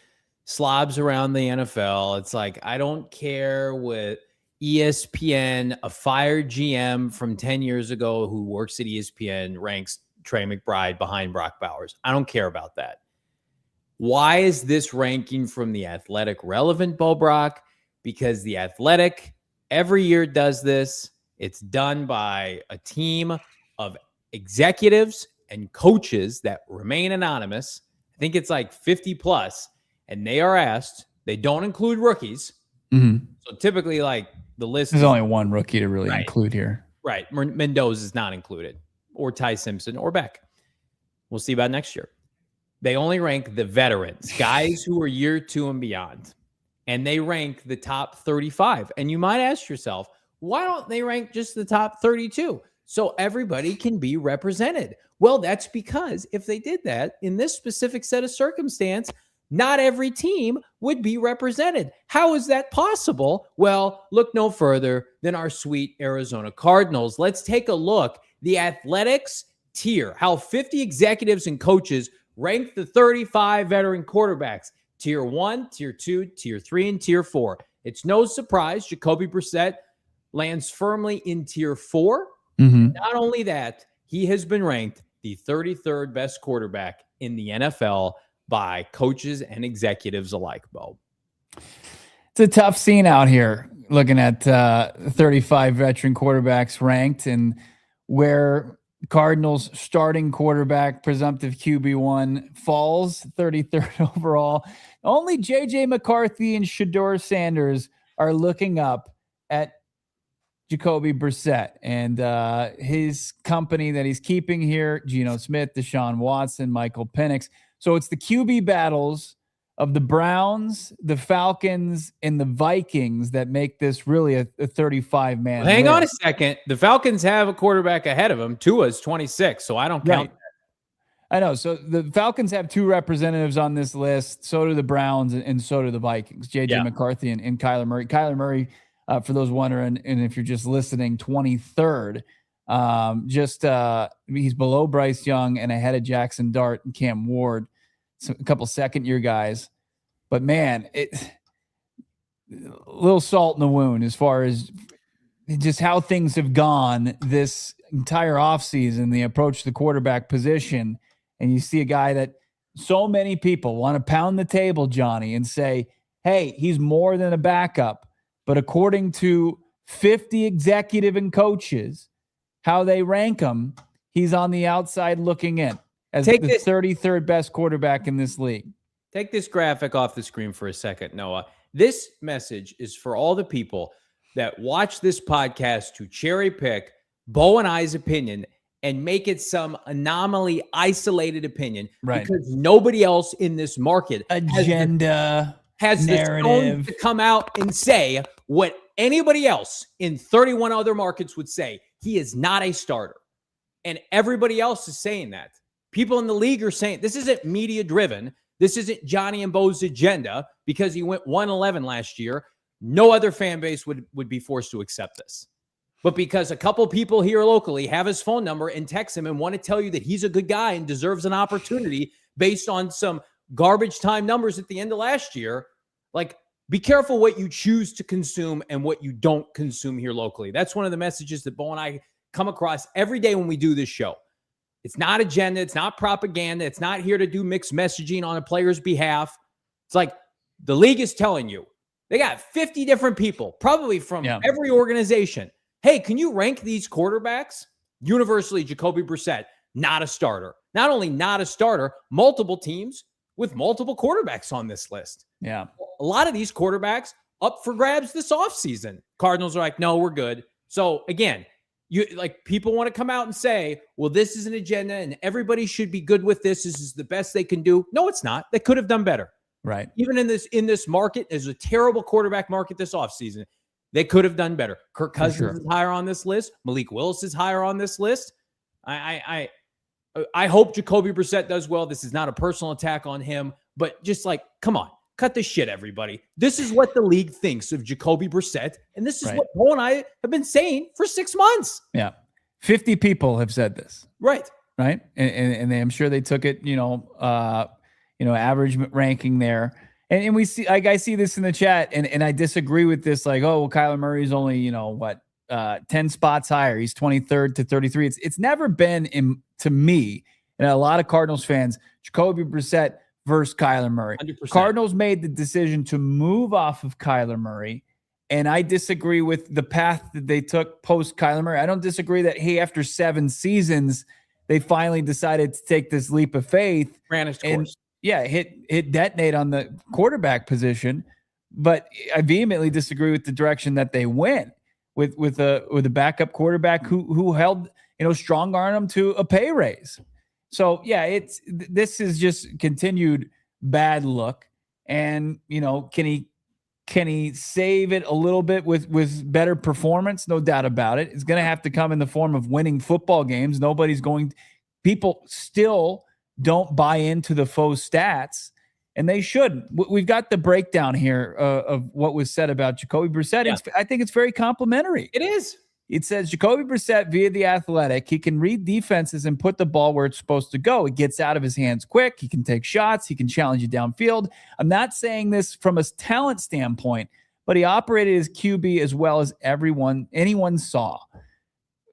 slobs around the NFL. It's like, I don't care what ESPN, a fired GM from 10 years ago who works at ESPN, ranks Trey McBride behind Brock Bowers. I don't care about that. Why is this ranking from The Athletic relevant, Bo Brock? Because The Athletic every year does this. It's done by a team of executives and coaches that remain anonymous. I think it's like 50 plus, and they are asked. They don't include rookies. Mm-hmm. So typically, like, the list There's only one rookie to really include here. Right. Mendoza is not included, or Ty Simpson or Beck. We'll see about next year. They only rank the veterans, guys who are year 2 and beyond, and they rank the top 35. And you might ask yourself, why don't they rank just the top 32 so everybody can be represented? Well, that's because if they did that in this specific set of circumstance, not every team would be represented. How is that possible? Well, look no further than our sweet Arizona Cardinals. Let's take a look. The Athletics tier, how 50 executives and coaches rank the 35 veteran quarterbacks. Tier 1, Tier 2, Tier 3, and Tier 4. It's no surprise Jacoby Brissett lands firmly in Tier 4. Mm-hmm. Not only that, he has been ranked the 33rd best quarterback in the NFL by coaches and executives alike, Bo. It's a tough scene out here looking at 35 veteran quarterbacks ranked, and where Cardinals starting quarterback, presumptive QB1, falls 33rd overall. Only J.J. McCarthy and Shedeur Sanders are looking up at Jacoby Brissett and his company that he's keeping here: Geno Smith, Deshaun Watson, Michael Penix. So it's the QB battles of the Browns, the Falcons, and the Vikings that make this really a 35-man. Hang on a second. The Falcons have a quarterback ahead of them. Tua's 26, so I don't count that. I know. So the Falcons have 2 representatives on this list. So do the Browns, and so do the Vikings. J.J. McCarthy and Kyler Murray. Kyler Murray, for those wondering, and if you're just listening, 23rd. He's below Bryce Young and ahead of Jackson Dart and Cam Ward. So a couple second-year guys. But, man, a little salt in the wound as far as just how things have gone this entire offseason, the approach to the quarterback position. And you see a guy that so many people want to pound the table, Johnny, and say, hey, he's more than a backup. But according to 50 executive and coaches, how they rank him, he's on the outside looking in as the 33rd best quarterback in this league. Take this graphic off the screen for a second, Noah. This message is for all the people that watch this podcast to cherry pick Bo and I's opinion and make it some anomaly, isolated opinion, right? Because nobody else in this market has the stones to come out and say what anybody else in 31 other markets would say. He is not a starter. And everybody else is saying that. People in the league are saying this isn't media driven. This isn't Johnny and Bo's agenda because he went 1-11 last year. No other fan base would be forced to accept this. But because a couple people here locally have his phone number and text him and want to tell you that he's a good guy and deserves an opportunity based on some garbage time numbers at the end of last year, like, be careful what you choose to consume and what you don't consume here locally. That's one of the messages that Bo and I come across every day when we do this show. It's not agenda. It's not propaganda. It's not here to do mixed messaging on a player's behalf. It's like the league is telling you. They got 50 different people, probably from every organization. Hey, can you rank these quarterbacks? Universally, Jacoby Brissett, not a starter. Not only not a starter, multiple teams with multiple quarterbacks on this list. Yeah. A lot of these quarterbacks up for grabs this offseason. Cardinals are like, no, we're good. So again, people want to come out and say, well, this is an agenda and everybody should be good with this. This is the best they can do. No, it's not. They could have done better. Right. Even in this market, there's a terrible quarterback market this offseason. They could have done better. Kirk Cousins is higher on this list. Malik Willis is higher on this list. I hope Jacoby Brissett does well. This is not a personal attack on him, but just like, come on, cut the shit, everybody. This is what the league thinks of Jacoby Brissett, and this is what Paul and I have been saying for 6 months. Yeah, 50 people have said this. Right. And I'm sure they took it, average ranking there. And we see, like, I see this in the chat, and I disagree with this. Like, oh, well, Kyler Murray's only, 10 spots higher. He's 23rd to 33. It's never been, to me, and a lot of Cardinals fans, Jacoby Brissett versus Kyler Murray. 100%. Cardinals made the decision to move off of Kyler Murray, and I disagree with the path that they took post Kyler Murray. I don't disagree that, hey, after 7 seasons, they finally decided to take this leap of faith. Course. Yeah, hit detonate on the quarterback position. But I vehemently disagree with the direction that they went with a backup quarterback who held, strong arm him to a pay raise. So yeah, this is just continued bad luck. And can he save it a little bit with better performance? No doubt about it. It's going to have to come in the form of winning football games. People still don't buy into the faux stats, and they shouldn't. We've got the breakdown here of what was said about Jacoby Brissett. Yeah. I think it's very complimentary. It is. It says Jacoby Brissett via The Athletic. He can read defenses and put the ball where it's supposed to go. It gets out of his hands quick. He can take shots. He can challenge you downfield. I'm not saying this from a talent standpoint, but he operated his QB as well as anyone saw,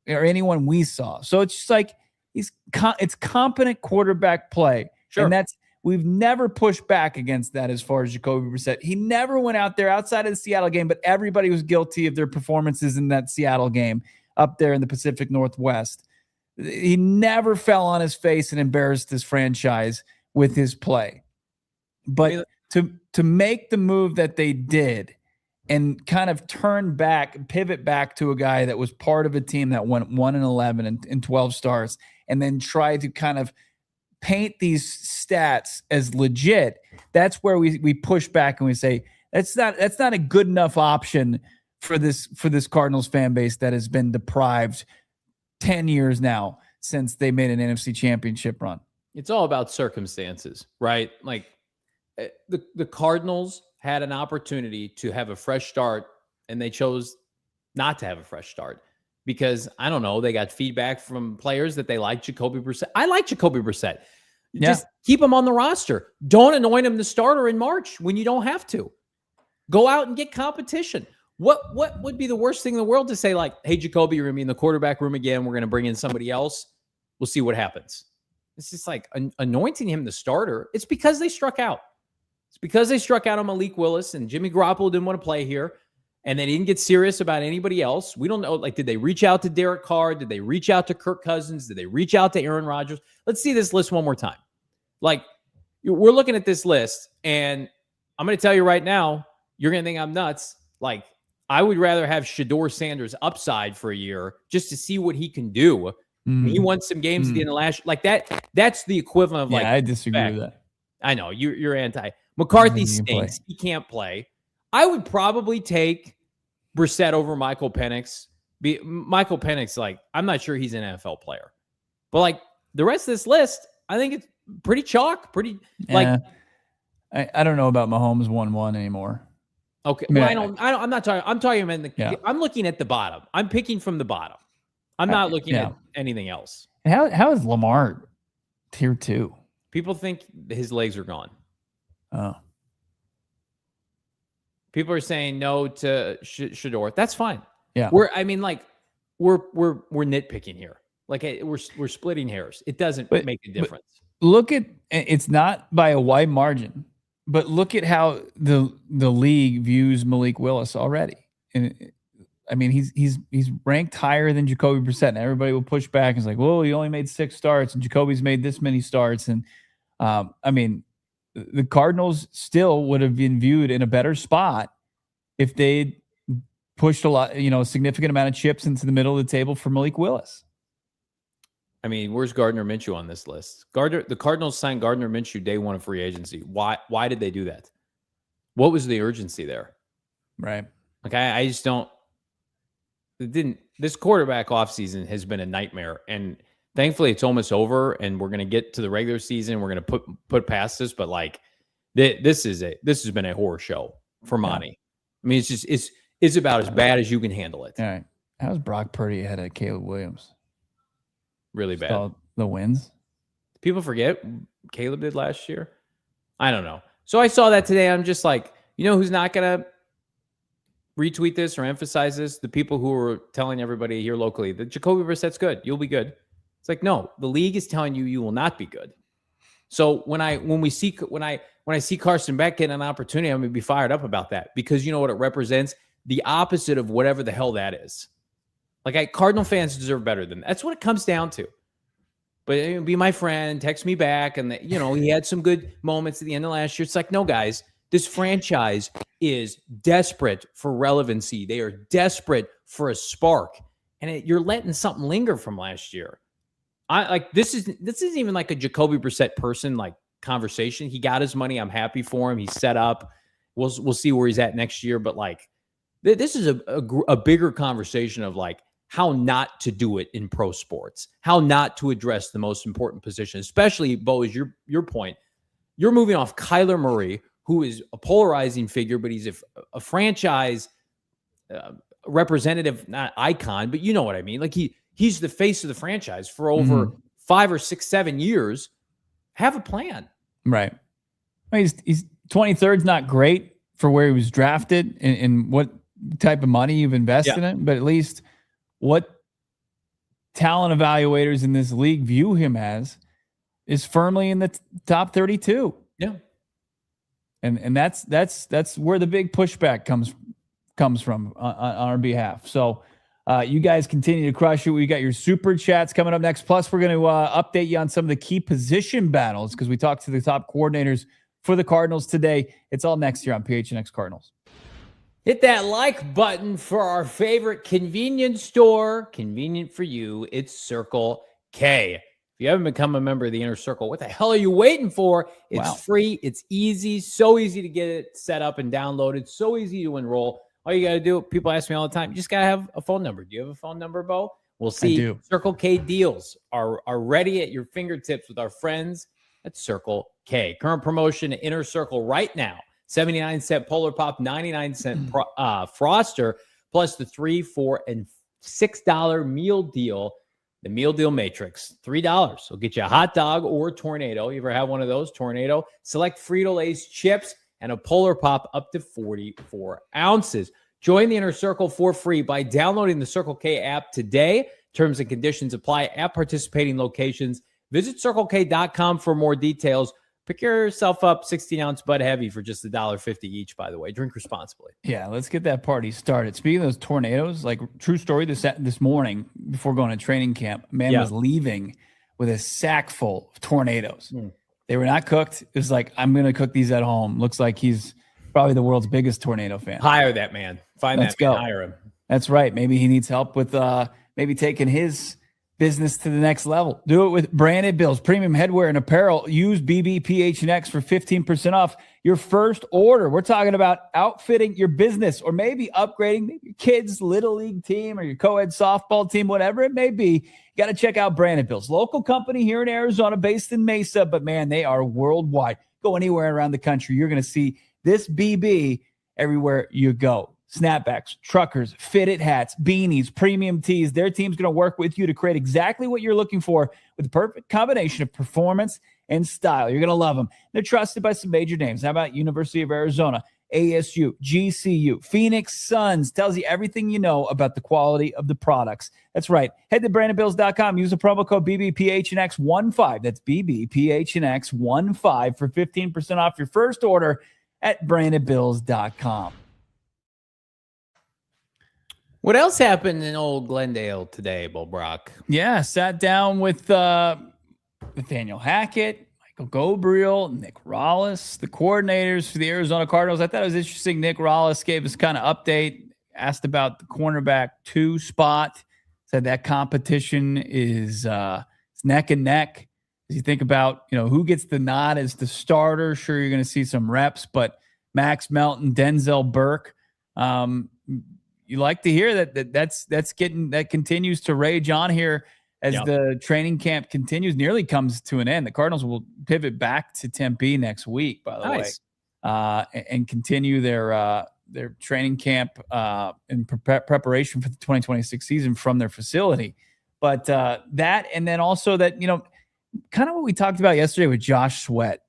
or anyone we saw. So it's just like, it's competent quarterback play. Sure. And we've never pushed back against that as far as Jacoby Brissett. He never went out there outside of the Seattle game, but everybody was guilty of their performances in that Seattle game up there in the Pacific Northwest. He never fell on his face and embarrassed his franchise with his play. But to make the move that they did and kind of pivot back to a guy that was part of a team that went 1-11 and 12 starts, and then try to kind of paint these stats as legit, that's where we push back and we say that's not a good enough option for this Cardinals fan base that has been deprived 10 years now since they made an NFC Championship run. It's all about circumstances, right? Like the Cardinals had an opportunity to have a fresh start, and they chose not to have a fresh start. Because, I don't know, they got feedback from players that they like Jacoby Brissett. I like Jacoby Brissett. Just keep him on the roster. Don't anoint him the starter in March when you don't have to. Go out and get competition. What would be the worst thing in the world to say, like, hey, Jacoby, you're going to be in the quarterback room again. We're going to bring in somebody else. We'll see what happens. It's just like anointing him the starter. It's because they struck out. It's because they struck out on Malik Willis, and Jimmy Garoppolo didn't want to play here. And they didn't get serious about anybody else. We don't know. Like, did they reach out to Derek Carr? Did they reach out to Kirk Cousins? Did they reach out to Aaron Rodgers? Let's see this list one more time. Like, we're looking at this list, and I'm going to tell you right now, you're going to think I'm nuts. Like, I would rather have Shedeur Sanders upside for a year just to see what he can do. He won some games at the end of last year. Like, that's the equivalent of, like, I disagree with that. I know. You're anti. McCarthy stinks. He can't play. I would probably take Brissett over Michael Penix. Michael Penix, like, I'm not sure he's an NFL player. But, like, the rest of this list, I think it's pretty chalk. Like, I don't know about Mahomes 1-1 anymore. Okay. I'm not talking. I'm talking about I'm looking at the bottom. I'm picking from the bottom. I'm not looking at anything else. How is Lamar tier 2? People think his legs are gone. Oh. People are saying no to Shedeur. That's fine. Yeah. We're nitpicking here. Like, we're splitting hairs. It doesn't make a difference. Look at, it's not by a wide margin, but look at how the league views Malik Willis already. And I mean, he's ranked higher than Jacoby Brissett, and everybody will push back. It's like, well, he only made 6 starts, and Jacoby's made this many starts. And I mean, the Cardinals still would have been viewed in a better spot if they'd pushed a significant amount of chips into the middle of the table for Malik Willis. I mean, where's Gardner Minshew on this list? The Cardinals signed Gardner Minshew day one of free agency. Why did they do that? What was the urgency there? Right. Like, I just don't. This quarterback offseason has been a nightmare. And thankfully it's almost over and we're going to get to the regular season. We're going to put past this, but like this has been a horror show for Monti. Yeah. I mean, it's about as bad as you can handle it. All right. How's Brock Purdy ahead of Caleb Williams? Really bad. The wins. People forget Caleb did last year. I don't know. So I saw that today. I'm just like, you know who's not going to retweet this or emphasize this? The people who are telling everybody here locally that Jacoby Brissett's good. You'll be good. It's like, no, the league is telling you will not be good. So when I see Carson Beck getting an opportunity, I'm going to be fired up about that because you know what it represents? The opposite of whatever the hell that is. Like Cardinal fans deserve better than that. That's what it comes down to. But be my friend, text me back, and he had some good moments at the end of last year. It's like, no, guys, this franchise is desperate for relevancy. They are desperate for a spark, and you're letting something linger from last year. This isn't even like a Jacoby Brissett person like conversation. He got his money. I'm happy for him. He's set up. We'll see where he's at next year. But like, this is a bigger conversation of like how not to do it in pro sports, how not to address the most important position, especially, Bo, is your point. You're moving off Kyler Murray, who is a polarizing figure, but he's a franchise representative, not icon, but you know what I mean? Like he's the face of the franchise for over 5 or 6, 7 years. Have a plan. Right. I mean, he's 23rd is not great for where he was drafted and what type of money you've invested in, but at least what talent evaluators in this league view him as is firmly in the top 32. Yeah. And that's where the big pushback comes from on our behalf. So you guys continue to crush it. We got your super chats coming up next. Plus, we're going to update you on some of the key position battles because we talked to the top coordinators for the Cardinals today. It's all next year on PHNX Cardinals. Hit that like button for our favorite convenience store. Convenient for you. It's Circle K. If you haven't become a member of the Inner Circle, what the hell are you waiting for? It's free. It's easy. So easy to get it set up and downloaded. So easy to enroll. All you got to do, people ask me all the time, you just got to have a phone number. Do you have a phone number, Bo? We'll see. Circle K deals are ready at your fingertips with our friends at Circle K. Current promotion at Inner Circle right now. 79-cent Polar Pop, 99-cent Froster, plus the $3, $4, and $6 meal deal. The meal deal matrix, $3 will get you a hot dog or a Tornado. You ever have one of those? Tornado. Select Frito-Lay's chips and a Polar Pop up to 44 ounces. Join the Inner Circle for free by downloading the Circle K app today. Terms and conditions apply at participating locations. Visit CircleK.com for more details. Pick yourself up 16-ounce Bud Heavy for just $1.50 each, by the way. Drink responsibly. Yeah, let's get that party started. Speaking of those tornadoes, like true story this morning before going to training camp, man was leaving with a sack full of tornadoes. They were not cooked. It was like, I'm going to cook these at home. Looks like he's probably the world's biggest tornado fan. Hire that man. Let's go. Hire him. That's right. Maybe he needs help with maybe taking his business to the next level. Do it with Branded Bills, premium headwear and apparel. Use BBPHNX for 15% off your first order. We're talking about outfitting your business or maybe upgrading your kids' little league team or your co-ed softball team, whatever it may be. You got to check out Branded Bills, local company here in Arizona, based in Mesa, but man, they are worldwide. Go anywhere around the country, you're going to see this BB everywhere you go. Snapbacks, truckers, fitted hats, beanies, premium tees. Their team's going to work with you to create exactly what you're looking for with the perfect combination of performance and style. You're going to love them. They're trusted by some major names. How about University of Arizona, ASU, GCU, Phoenix Suns? Tells you everything you know about the quality of the products. That's right. Head to brandedbills.com. Use the promo code BBPHNX15. That's BBPHNX15 for 15% off your first order at brandedbills.com. What else happened in old Glendale today, Bo Brock? Yeah, sat down with Nathaniel Hackett, Michael Gabriel, Nick Rollis, the coordinators for the Arizona Cardinals. I thought it was interesting. Nick Rollis gave us kind of update, asked about the cornerback 2 spot, said that competition is It's neck and neck. As you think about, who gets the nod as the starter, sure, you're going to see some reps, but Max Melton, Denzel Burke, you like to hear that continues to rage on here as the training camp nearly comes to an end. The Cardinals will pivot back to Tempe next week, by the way, and continue their training camp in preparation for the 2026 season from their facility. But that, and then also that, kind of what we talked about yesterday with Josh Sweat.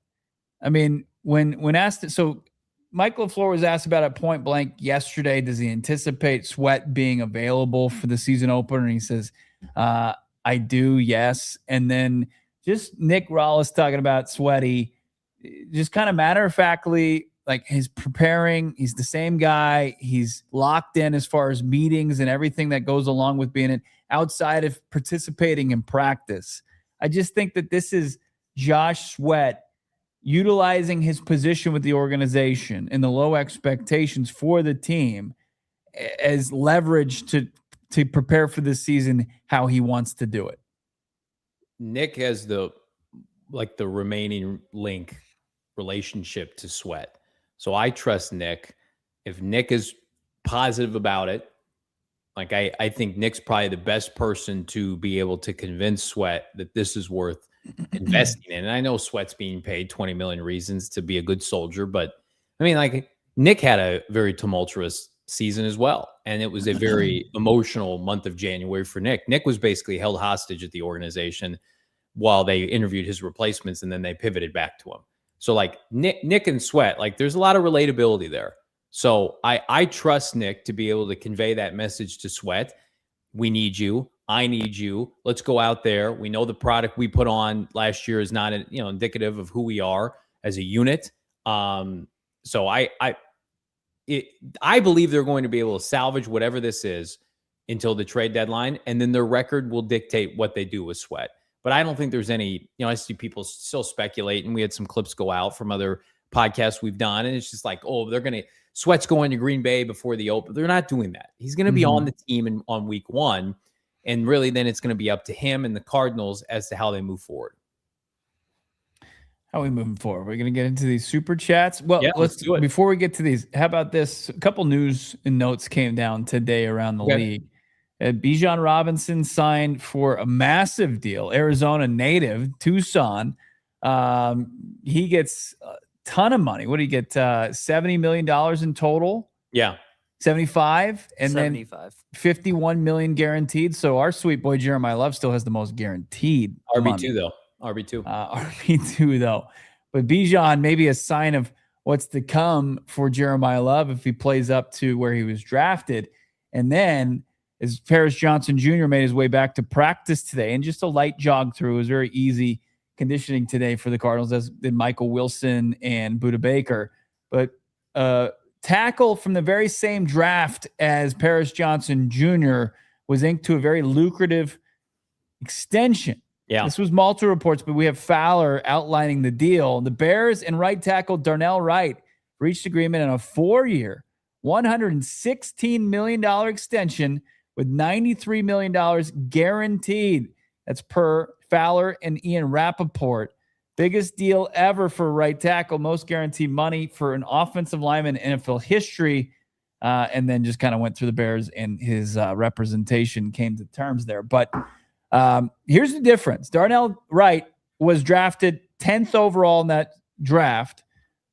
I mean, when asked, so Mike LaFleur was asked about at point blank yesterday, does he anticipate Sweat being available for the season opener? And he says, I do, yes. And then just Nick Rallis talking about Sweaty, just kind of matter-of-factly, like he's preparing. He's the same guy. He's locked in as far as meetings and everything that goes along with being it outside of participating in practice. I just think that this is Josh Sweat utilizing his position with the organization and the low expectations for the team as leverage to prepare for this season how he wants to do it. Nick has the remaining link relationship to Sweat. So I trust Nick. If Nick is positive about it, like I think Nick's probably the best person to be able to convince Sweat that this is worth investing in. And I know Sweat's being paid 20 million reasons to be a good soldier, but I mean, like Nick had a very tumultuous season as well. And it was a very emotional month of January for Nick. Nick was basically held hostage at the organization while they interviewed his replacements, and then they pivoted back to him. So like Nick and Sweat, like there's a lot of relatability there. So I trust Nick to be able to convey that message to Sweat. We need you. I need you. Let's go out there. We know the product we put on last year is not indicative of who we are as a unit. So I believe they're going to be able to salvage whatever this is until the trade deadline, and then their record will dictate what they do with Sweat. But I don't think there's any, I see people still speculate, and we had some clips go out from other podcasts we've done, and it's just like, oh, Sweat's going to Green Bay before the open. They're not doing that. He's going to be on the team on week 1, and really then it's going to be up to him and the Cardinals as to how they move forward. How are we moving forward? We're going to get into these super chats. Well, let's do it. Before we get to these, how about this? A couple news and notes came down today around the league. Bijan Robinson signed for a massive deal. Arizona native, Tucson. He gets a ton of money. What do you get? $70 million in total? Yeah. 75 and 75. Then 51 million guaranteed. So our sweet boy Jeremiah Love still has the most guaranteed RB2 money. though. RB2. RB2 though. But Bijan, maybe a sign of what's to come for Jeremiah Love if he plays up to where he was drafted. And then as Paris Johnson Jr. made his way back to practice today, and just a light jog through, it was very easy conditioning today for the Cardinals, as did Michael Wilson and Budda Baker. But tackle from the very same draft as Paris Johnson Jr. was inked to a very lucrative extension. Yeah. This was Malta reports, but we have Fowler outlining the deal. The Bears and right tackle Darnell Wright reached agreement on a 4-year, $116 million extension with $93 million guaranteed. That's per Fowler and Ian Rappaport. Biggest deal ever for right tackle, most guaranteed money for an offensive lineman in NFL history. And then just kind of went through the Bears and his representation came to terms there. But here's the difference. Darnell Wright was drafted 10th overall in that draft.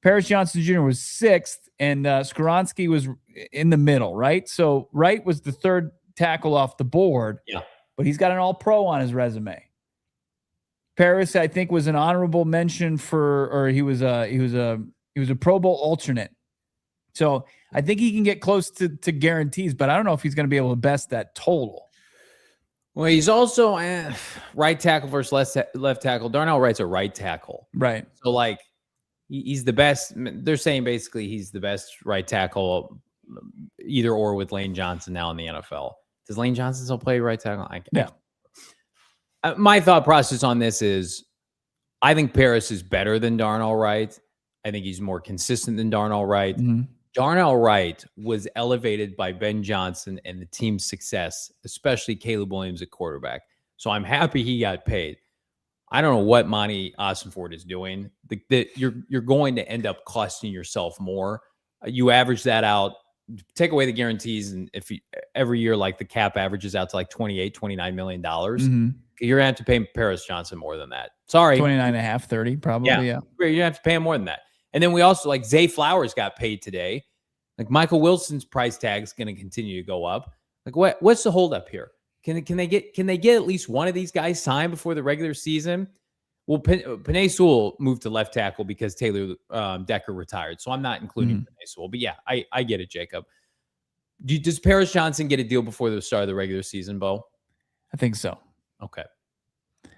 Paris Johnson Jr. was 6th, and Skoronski was in the middle, right? So Wright was the third tackle off the board. Yeah. But he's got an all-pro on his resume. Paris, I think, was an honorable mention he was a Pro Bowl alternate. So I think he can get close to guarantees, but I don't know if he's going to be able to best that total. Well, he's also right tackle versus left tackle. Darnell Wright's a right tackle. Right. So, like, he's the best. They're saying basically he's the best right tackle, either or with Lane Johnson now in the NFL. Does Lane Johnson still play right tackle? Yeah. My thought process on this is I think Paris is better than Darnell Wright. I think he's more consistent than Darnell Wright. Mm-hmm. Darnell Wright was elevated by Ben Johnson and the team's success, especially Caleb Williams at quarterback. So I'm happy he got paid. I don't know what Monti Ossenfort is doing. You're going to end up costing yourself more. You average that out, take away the guarantees, and if every year like the cap averages out to like $28-29 million, you're gonna have to pay Paris Johnson more than that. Sorry, 29.5, 30 probably. Yeah, you have to pay him more than that. And then we also like Zay Flowers got paid today. Like Michael Wilson's price tag is going to continue to go up. Like what's the holdup here? Can they get at least one of these guys signed before the regular season? Well, Penei Sewell moved to left tackle because Taylor Decker retired, so I'm not including Penei Sewell. But yeah, I get it, Jacob. Does Paris Johnson get a deal before the start of the regular season, Bo? I think so. Okay. I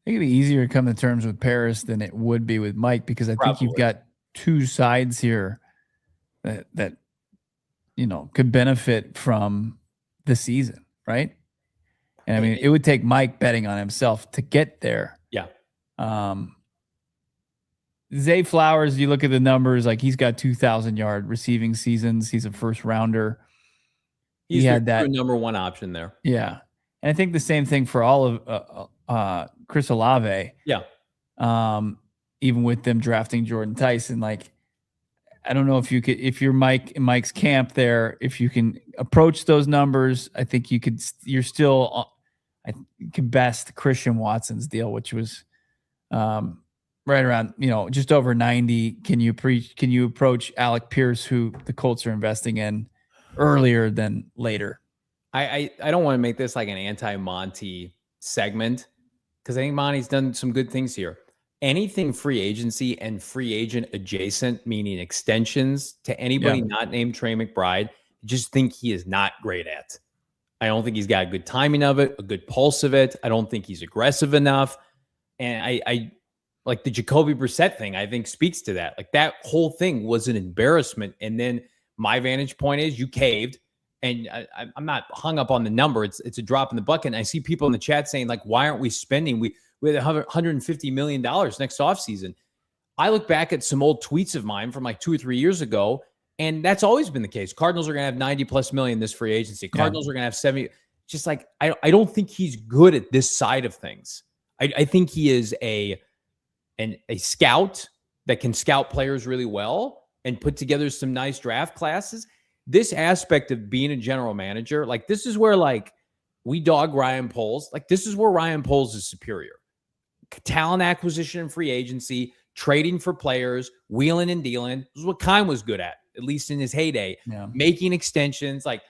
think it'd be easier to come to terms with Paris than it would be with Mike, because I think you've got two sides here that could benefit from the season, right? And I mean, it would take Mike betting on himself to get there. Yeah. Zay Flowers, you look at the numbers, like he's got 2,000-yard receiving seasons. He's a first rounder. He had that number one option there. Yeah. And I think the same thing for all of Chris Olave. Yeah. Even with them drafting Jordan Tyson, like, I don't know if you're Mike in Mike's camp there, if you can approach those numbers, I think you're still, I think, best Christian Watson's deal, which was right around, just over 90. Can you approach Alec Pierce, who the Colts are investing in earlier than later? I don't want to make this like an anti-Monti segment, because I think Monti's done some good things here. Anything free agency and free agent adjacent, meaning extensions to anybody not named Trey McBride, just think he is not great at. I don't think he's got a good timing of it, a good pulse of it. I don't think he's aggressive enough. And I like the Jacoby Brissett thing, I think speaks to that. Like that whole thing was an embarrassment. And then my vantage point is you caved. And I'm not hung up on the number. It's a drop in the bucket. And I see people in the chat saying, like, why aren't we spending? We had $150 million next offseason. I look back at some old tweets of mine from like 2 or 3 years ago, and that's always been the case. Cardinals are going to have $90+ million this free agency. Cardinals are going to have 70. Just like, I don't think he's good at this side of things. I think he is a scout that can scout players really well and put together some nice draft classes. This aspect of being a general manager, like this is where like we dog Ryan Poles. Like this is where Ryan Poles is superior. Talent acquisition and free agency, trading for players, wheeling and dealing. This is what Kime was good at least in his heyday. Yeah. Making extensions. Like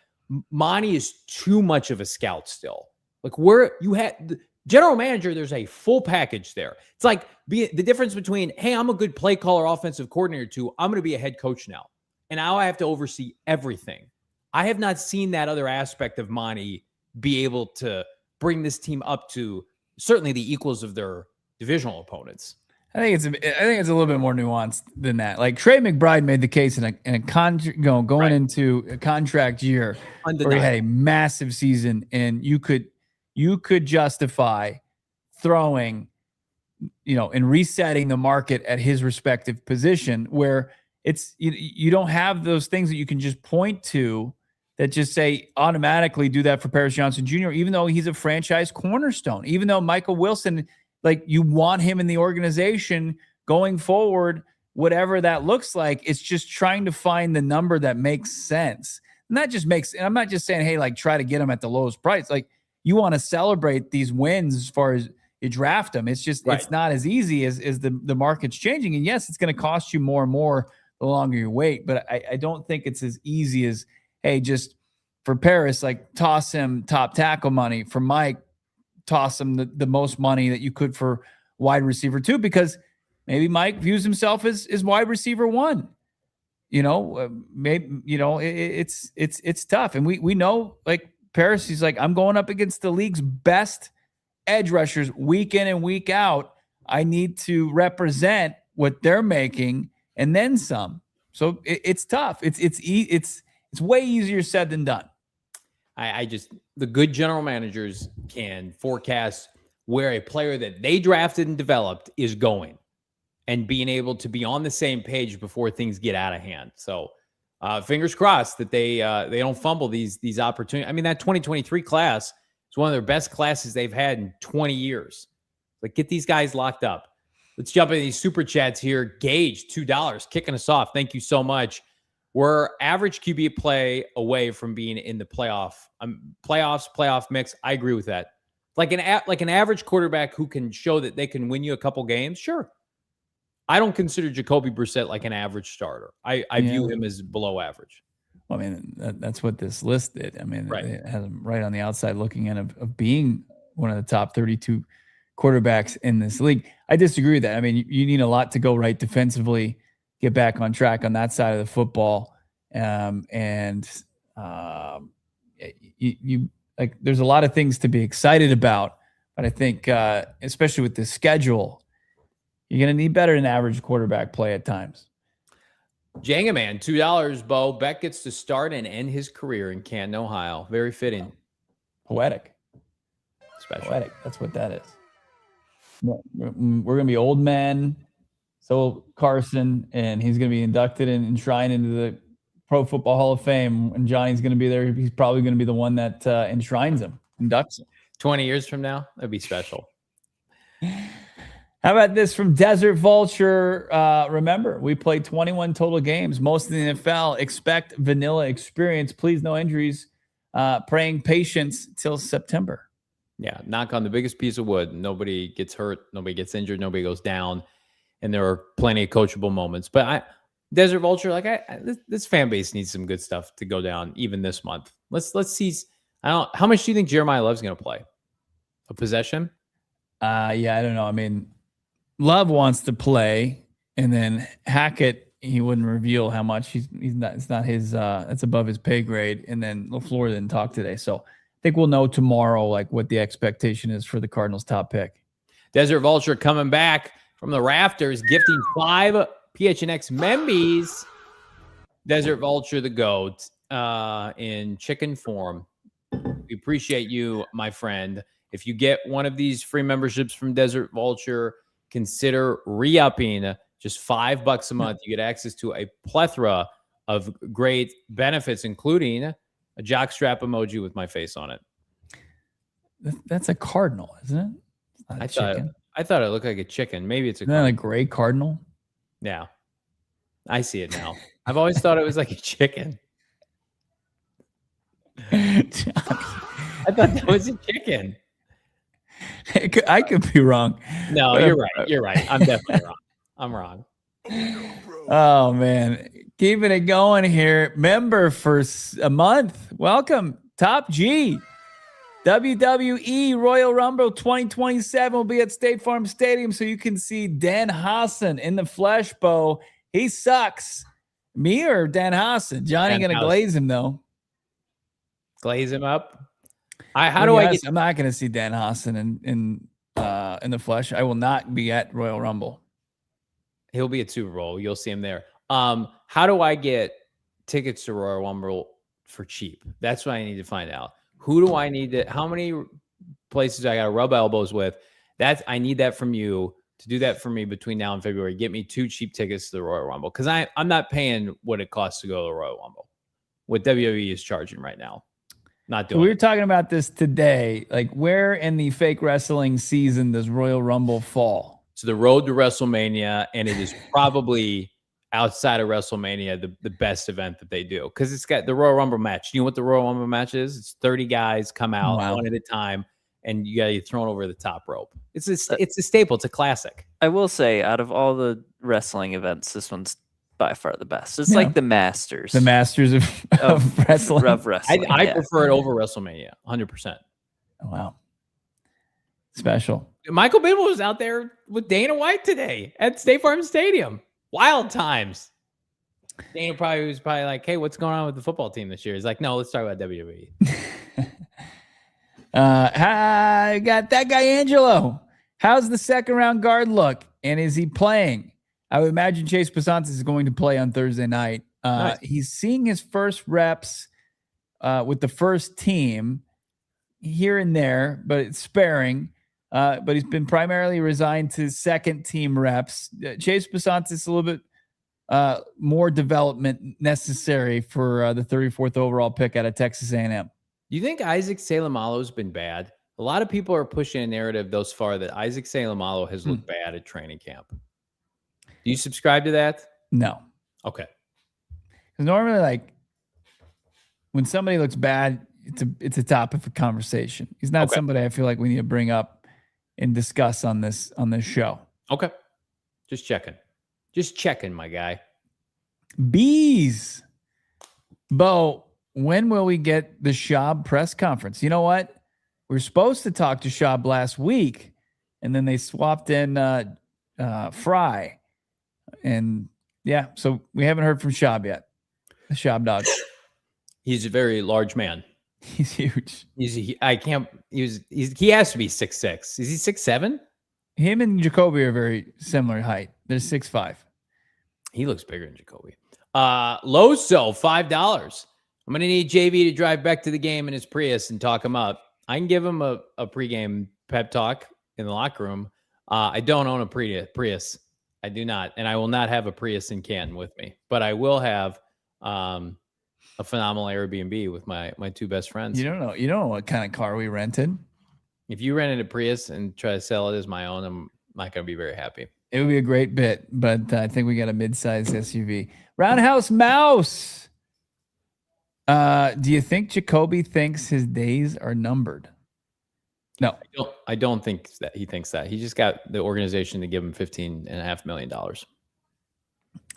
Monti is too much of a scout still. Like where you had the general manager, there's a full package there. It's like the difference between, hey, I'm a good play caller, offensive coordinator, to I'm going to be a head coach now. And now I have to oversee everything. I have not seen that other aspect of Monti be able to bring this team up to certainly the equals of their divisional opponents. I think it's a little bit more nuanced than that. Like Trey McBride made the case in a going into a contract year where he had a massive season, and you could justify throwing, and resetting the market at his respective position, where it's you don't have those things that you can just point to that just say automatically do that for Paris Johnson Jr., even though he's a franchise cornerstone, even though Michael Wilson, like you want him in the organization going forward, whatever that looks like. It's just trying to find the number that makes sense. And that just makes, and I'm not just saying, hey, like try to get him at the lowest price. Like you want to celebrate these wins as far as you draft them. It's just, It's not as easy as the market's changing. And yes, it's going to cost you more and more the longer you wait. But I don't think it's as easy as, hey, just for Paris, like toss him top tackle money. For Mike, toss him the most money that you could for wide receiver 2, because maybe Mike views himself as wide receiver 1. Maybe, it's tough. And we know, like Paris, he's like, I'm going up against the league's best edge rushers week in and week out. I need to represent what they're making and then some. So it's tough. It's way easier said than done. The good general managers can forecast where a player that they drafted and developed is going, and being able to be on the same page before things get out of hand. So fingers crossed that they don't fumble these opportunities. I mean, that 2023 class is one of their best classes they've had in 20 years. Like, get these guys locked up. Let's jump into these super chats here. Gage, $2, kicking us off. Thank you so much. We're average QB play away from being in the playoff mix. I agree with that. Like an average quarterback who can show that they can win you a couple games. Sure. I don't consider Jacoby Brissett like an average starter. I view him as below average. Well, I mean, that's what this list did. I mean, Right. It has him right on the outside looking in of being one of the top 32 quarterbacks in this league. I disagree with that. I mean, you need a lot to go right defensively, get back on track on that side of the football. You like, there's a lot of things to be excited about, but I think, especially with the schedule, you're going to need better than average quarterback play at times. Jenga Man, $2, Bo. Beck gets to start and end his career in Canton, Ohio. Very fitting. Poetic. Special. Poetic. That's what that is. We're going to be old men. So Carson, and he's going to be inducted and enshrined into the Pro Football Hall of Fame. And Johnny's going to be there. He's probably going to be the one that enshrines him, inducts him. 20 years from now, that'd be special. How about this from Desert Vulture? Remember, we played 21 total games, most in the NFL. Expect vanilla experience. Please, no injuries. Praying patience till September. Yeah, knock on the biggest piece of wood. Nobody gets hurt. Nobody gets injured. Nobody goes down. And there are plenty of coachable moments. But Desert Vulture, this fan base needs some good stuff to go down even this month. Let's see. How much do you think Jeremiah Love's going to play? A possession? Yeah, I don't know. I mean, Love wants to play, and then Hackett, he wouldn't reveal how much. He's not. It's not his. It's above his pay grade. And then LaFleur didn't talk today, so I think we'll know tomorrow, like, what the expectation is for the Cardinals' top pick. Desert Vulture coming back from the rafters, gifting 5 PHNX Membies. Desert Vulture, the GOAT, in chicken form. We appreciate you, my friend. If you get one of these free memberships from Desert Vulture, consider re-upping. Just $5 a month. You get access to a plethora of great benefits, including a jockstrap emoji with my face on it. That's a cardinal, isn't it? I thought it looked like a chicken. Maybe it's Isn't that a gray cardinal? Yeah. I see it now. I've always thought it was like a chicken. I thought that was a chicken. I could be wrong. No, you're right. You're right. I'm definitely wrong. I'm wrong. Oh, man. Keeping it going here. Member for a month. Welcome. Top G. WWE Royal Rumble 2027 will be at State Farm Stadium, so you can see Dan Hassan in the flesh, Bo. He sucks. Me or Dan Hassan? Johnny going to glaze him, though. Glaze him up? I'm not going to see Dan Hassan in the flesh. I will not be at Royal Rumble. He'll be at Super Bowl. You'll see him there. How do I get tickets to Royal Rumble for cheap? That's what I need to find out. Who do I need to? How many places I got to rub elbows with? I need that from you to do that for me between now and February. Get me 2 cheap tickets to the Royal Rumble, because I'm not paying what it costs to go to the Royal Rumble. What WWE is charging right now. Not doing. We were talking about this today. Like, where in the fake wrestling season does Royal Rumble fall? It's the road to WrestleMania, and it is probably outside of WrestleMania the best event that they do, because it's got the Royal Rumble match. You know what the Royal Rumble match is? It's 30 guys come out one at a time, and you got to get thrown over the top rope. It's a staple. It's a classic. I will say, out of all the wrestling events, this one's by far the best. It's like the Masters. The Masters of wrestling. Of wrestling. I prefer it over WrestleMania, 100%. Oh, wow. Special. Michael Bibble was out there with Dana White today at State Farm Stadium. Wild times. Dana was probably like, hey, what's going on with the football team this year? He's like, no, let's talk about WWE. I got that guy, Angelo. How's the second round guard look? And is he playing? I would imagine Chase Pasantis is going to play on Thursday night. Nice. He's seeing his first reps with the first team here and there, but it's sparing. But he's been primarily resigned to second team reps. Chase Pasantis, a little bit more development necessary for the 34th overall pick out of Texas A&M. Do you think Isaac Selamalo's been bad? A lot of people are pushing a narrative thus far that Isaac Seumalo has looked bad at training camp. Do you subscribe to that? No. Okay. Because normally, like, when somebody looks bad, it's a topic for conversation. He's not somebody I feel like we need to bring up and discuss on this show. Okay. Just checking, my guy. Bees. Bo, when will we get the Schaub press conference? You know what? We were supposed to talk to Schaub last week, and then they swapped in Fry. And yeah, so we haven't heard from Schaub yet. The Schaub dog. He's a very large man. He's huge. He has to be 6'6". Is he 6'7"? Him and Jacoby are very similar height. They're 6'5". He looks bigger than Jacoby. Loso, $5. I'm going to need JV to drive back to the game in his Prius and talk him up. I can give him a pregame pep talk in the locker room. I don't own a Prius. I do not. And I will not have a Prius in Canton with me. But I will have a phenomenal Airbnb with my two best friends. You don't know what kind of car we rented. If you rented a Prius and try to sell it as my own, I'm not going to be very happy. It would be a great bit, but I think we got a mid-size SUV. Roundhouse Mouse. Do you think Jacoby thinks his days are numbered? No. I don't think that he thinks that. He just got the organization to give him $15.5 million.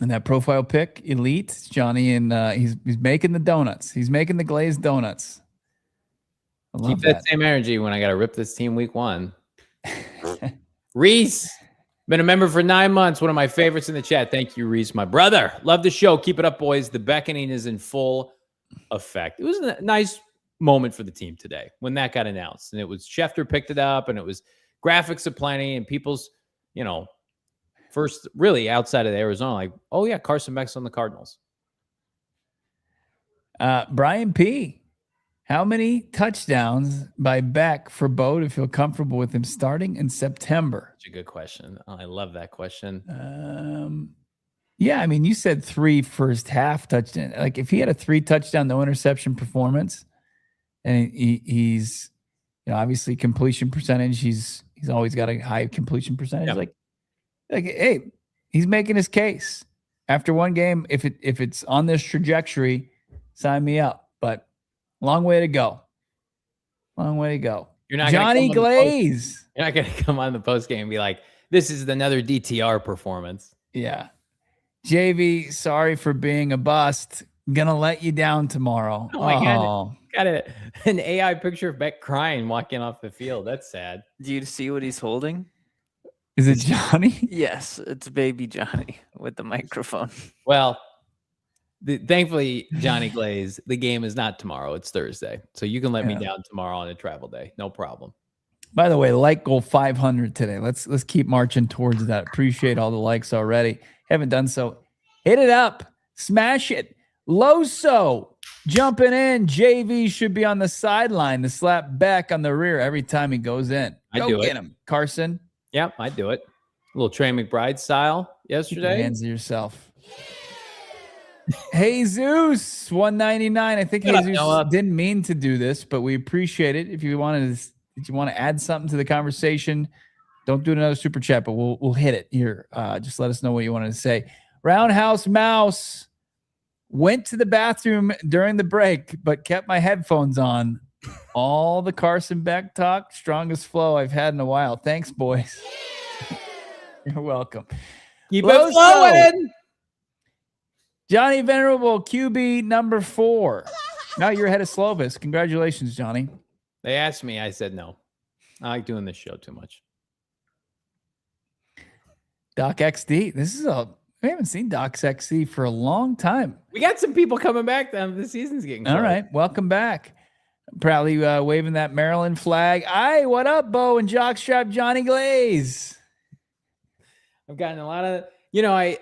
And that profile pic, elite, it's Johnny, and he's making the donuts. He's making the glazed donuts. I love Keep that same energy when I got to rip this team week 1. Reese, been a member for 9 months. One of my favorites in the chat. Thank you, Reese, my brother. Love the show. Keep it up, boys. The beckoning is in full effect. It was a nice moment for the team today when that got announced. And it was Schefter picked it up, and it was graphics aplenty, and people's, first really outside of Arizona, like, oh yeah, Carson Beck's on the Cardinals. Brian P. How many touchdowns by Beck for Bo to feel comfortable with him starting in September? That's a good question. I love that question. Yeah, I mean, you said 3 first half touchdowns. Like, if he had a 3 touchdown, no interception performance, and he's, obviously completion percentage, he's always got a high completion percentage. Yeah. Like, hey, he's making his case. After one game, if it's on this trajectory, sign me up. But long way to go. Long way to go. You're not Johnny Glaze. You're not going to come on the post game and be like, this is another DTR performance. Yeah. JV, sorry for being a bust. Gonna let you down tomorrow. Oh my God. Got an AI picture of Beck crying walking off the field. That's sad. Do you see what he's holding? Is it Johnny? Yes, it's baby Johnny with the microphone. Well, thankfully, Johnny Glaze, the game is not tomorrow. It's Thursday. So you can let me down tomorrow on a travel day. No problem. By the way, like goal 500 today. Let's keep marching towards that. Appreciate all the likes already. Haven't done so. Hit it up. Smash it. Loso jumping in. JV should be on the sideline to slap Beck on the rear every time he goes in. Go get him, Carson. Yep, I do it. A little Trey McBride style yesterday. Keep your hands to yourself. Jesus, 199. I think Jesus didn't mean to do this, but we appreciate it. If you want to add something to the conversation, don't do another super chat, but we'll hit it here. Just let us know what you wanted to say. Roundhouse Mouse went to the bathroom during the break, but kept my headphones on. All the Carson Beck talk, strongest flow I've had in a while. Thanks, boys. You're welcome. Keep it flowing. Johnny Venerable, QB number 4. Now you're ahead of Slovis. Congratulations, Johnny. They asked me. I said no. I like doing this show too much. Doc XD. We haven't seen Doc XD for a long time. We got some people coming back. The season's getting close. All right. Welcome back. Proudly waving that Maryland flag. Aye, what up, Bo and Jockstrap Johnny Glaze? I've gotten a lot of, I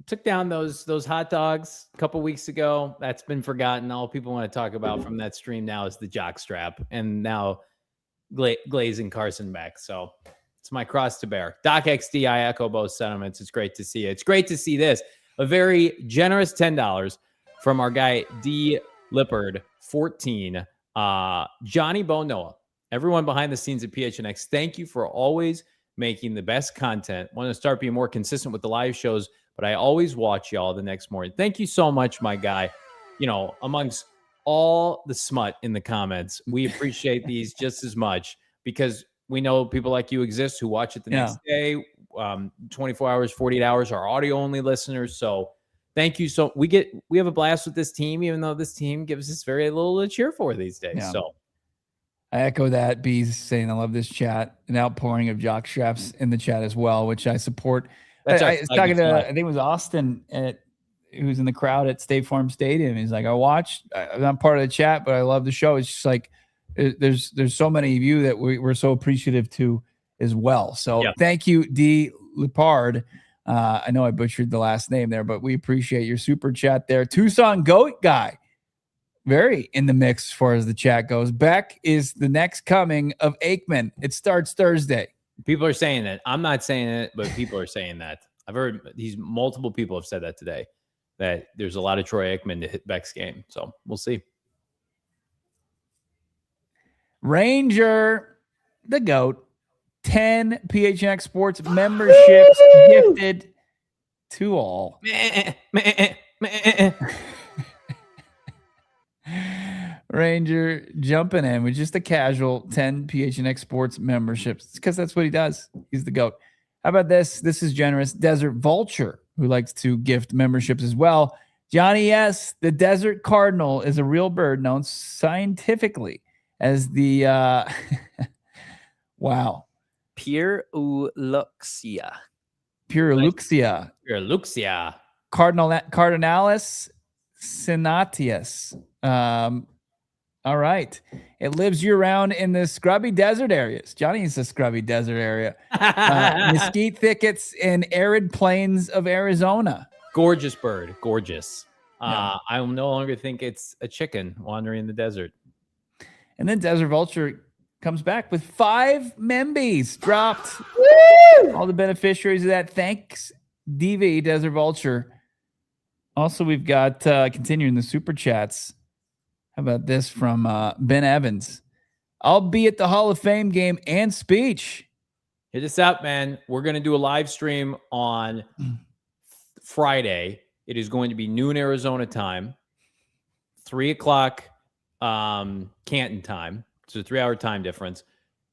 took down those hot dogs a couple weeks ago. That's been forgotten. All people want to talk about from that stream now is the Jockstrap, and now Glaze and Carson Beck. So it's my cross to bear. Doc XD, I echo both sentiments. It's great to see it. It's great to see this. A very generous $10 from our guy D. Lippard, 14. Johnny Bonoa. everyone behind the scenes at PHNX, thank you for always making the best content. Want to start being more consistent with the live shows, but I always watch y'all the next morning. Thank you so much, my guy. You know, amongst all the smut in the comments, we appreciate these just as much because we know people like you exist who watch it the next day, 24 hours, 48 hours, our audio only listeners. So thank you. So we have a blast with this team, even though this team gives us very little to cheer for these days. Yeah. So I echo that. Bees saying I love this chat. An outpouring of jock straps in the chat as well, which I support. I was talking to, I think it was Austin who's in the crowd at State Farm Stadium. He's like, I'm not part of the chat, but I love the show. It's just like, there's so many of you that we're so appreciative to as well. So thank you, D. Lepard. I know I butchered the last name there, but we appreciate your super chat there. Tucson Goat Guy, very in the mix as far as the chat goes. Beck is the next coming of Aikman. It starts Thursday. People are saying that. I'm not saying it, but people are saying that. I've heard multiple people have said that today, that there's a lot of Troy Aikman to hit Beck's game. So we'll see. Ranger, the GOAT, 10 PHNX Sports memberships gifted to all. Ranger jumping in with just a casual 10 PHNX Sports memberships because that's what he does. He's the GOAT. How about this? This is generous. Desert Vulture, who likes to gift memberships as well. Johnny S., the Desert Cardinal, is a real bird known scientifically as the wow. Pyrrhuloxia. Cardinalis sinatius. All right. It lives year-round in the scrubby desert areas. Johnny is a scrubby desert area. Mesquite thickets and arid plains of Arizona. Gorgeous bird. Gorgeous. I no longer think it's a chicken wandering in the desert. And then Desert Vulture comes back with 5 Membies dropped. Woo! All the beneficiaries of that. Thanks, DV, Desert Vulture. Also, we've got continuing the super chats. How about this from Ben Evans? I'll be at the Hall of Fame game and speech. Hit us up, man. We're going to do a live stream on Friday. It is going to be noon Arizona time, 3 o'clock Canton time. It's a 3-hour time difference.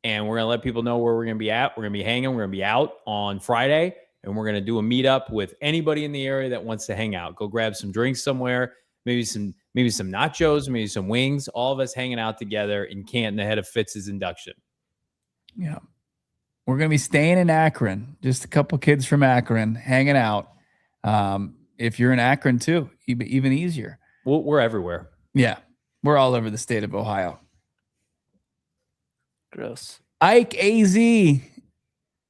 And we're going to let people know where we're going to be at. We're going to be hanging. We're going to be out on Friday. And we're going to do a meetup with anybody in the area that wants to hang out. Go grab some drinks somewhere, maybe some nachos, maybe some wings. All of us hanging out together in Canton ahead of Fitz's induction. Yeah. We're going to be staying in Akron. Just a couple kids from Akron hanging out. If you're in Akron too, even easier. We're everywhere. Yeah. We're all over the state of Ohio. Gross. Ike AZ.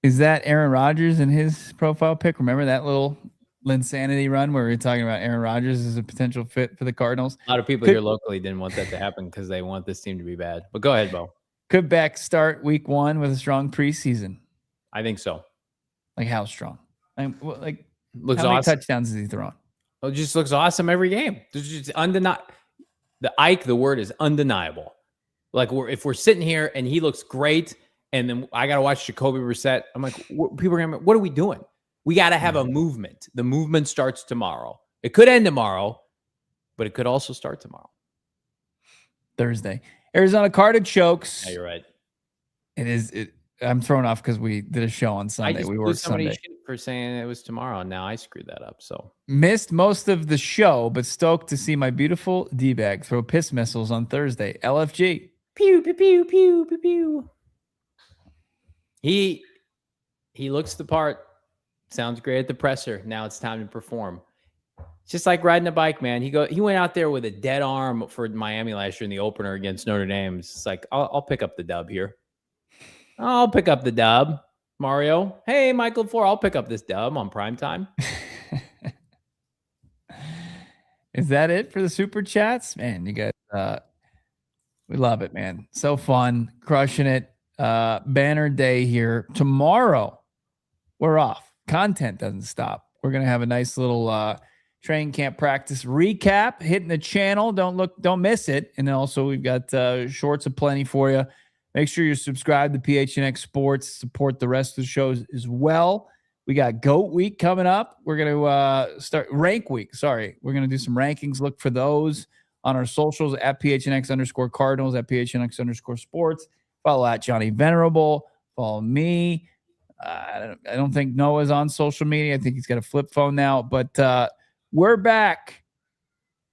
Is that Aaron Rodgers in his profile pic? Remember that little Linsanity run where we were talking about Aaron Rodgers as a potential fit for the Cardinals? A lot of people here locally didn't want that to happen because they want this team to be bad. But go ahead, Bo. Could Beck start week 1 with a strong preseason? I think so. Like how strong? Looks how many awesome. touchdowns is he throwing? It just looks awesome every game. There's just the Ike, the word is undeniable. Like if we're sitting here and he looks great, and then I got to watch Jacoby Brissett. I'm like, people are gonna, what are we doing? We got to have a movement. The movement starts tomorrow. It could end tomorrow, but it could also start tomorrow. Thursday. Arizona Cardichokes. Yeah, you're right. It is. I'm thrown off because we did a show on Sunday. We worked Sunday. Shit for saying it was tomorrow, and now I screwed that up. So missed most of the show, but stoked to see my beautiful D-bag throw piss missiles on Thursday. LFG. Pew pew pew pew pew pew. He looks the part. Sounds great at the presser. Now it's time to perform. It's just like riding a bike, man. He went out there with a dead arm for Miami last year in the opener against Notre Dame. It's like, I'll pick up the dub here. I'll pick up the dub. Mario. Hey, Michael LaFleur, I'll pick up this dub on primetime. Is that it for the super chats? Man, you guys, we love it, man. So fun. Crushing it. Banner day here. Tomorrow, we're off. Content doesn't stop. We're going to have a nice little training camp practice recap hitting the channel. Don't miss it. And then also we've got shorts aplenty for you. Make sure you're subscribed to PHNX Sports. Support the rest of the shows as well. We got GOAT Week coming up. We're going to start Rank Week. Sorry. We're going to do some rankings. Look for those on our socials at PHNX_Cardinals, at PHNX_Sports. Follow at Johnny Venerable. Follow me. I don't think Noah's on social media. I think he's got a flip phone now. But we're back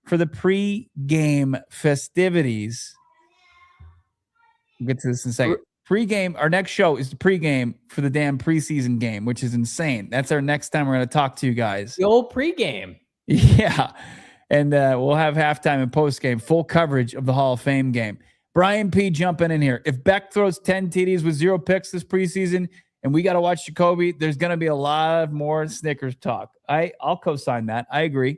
for the pre-game festivities. We'll get to this in a second. Pre-game, our next show is the pre-game for the damn preseason game, which is insane. That's our next time we're going to talk to you guys. The old pre-game. Yeah. And we'll have halftime and post-game, full coverage of the Hall of Fame game. Brian P. jumping in here. If Beck throws 10 TDs with 0 picks this preseason and we got to watch Jacoby, there's going to be a lot more Snickers talk. I'll co-sign that. I agree.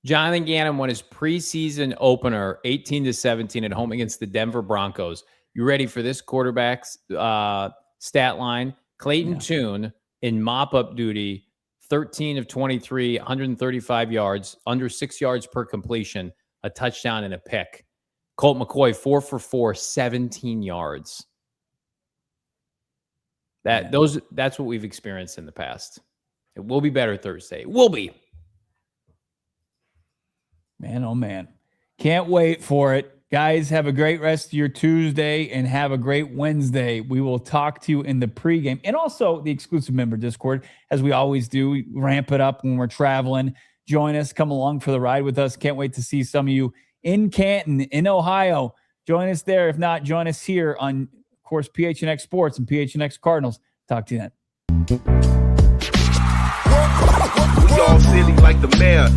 Jonathan Gannon won his preseason opener 18-17 at home against the Denver Broncos. You ready for this quarterback's stat line? Clayton Tune in mop-up duty, 13 of 23, 135 yards, under 6 yards per completion, a touchdown and a pick. Colt McCoy, 4 for 4, 17 yards. That's what we've experienced in the past. It will be better Thursday. It will be. Man, oh man. Can't wait for it. Guys, have a great rest of your Tuesday and have a great Wednesday. We will talk to you in the pregame and also the exclusive member Discord, as we always do. We ramp it up when we're traveling. Join us. Come along for the ride with us. Can't wait to see some of you in Canton, in Ohio. Join us there. If not, join us here on, of course, PHNX Sports and PHNX Cardinals. Talk to you then. We all silly like the mayor.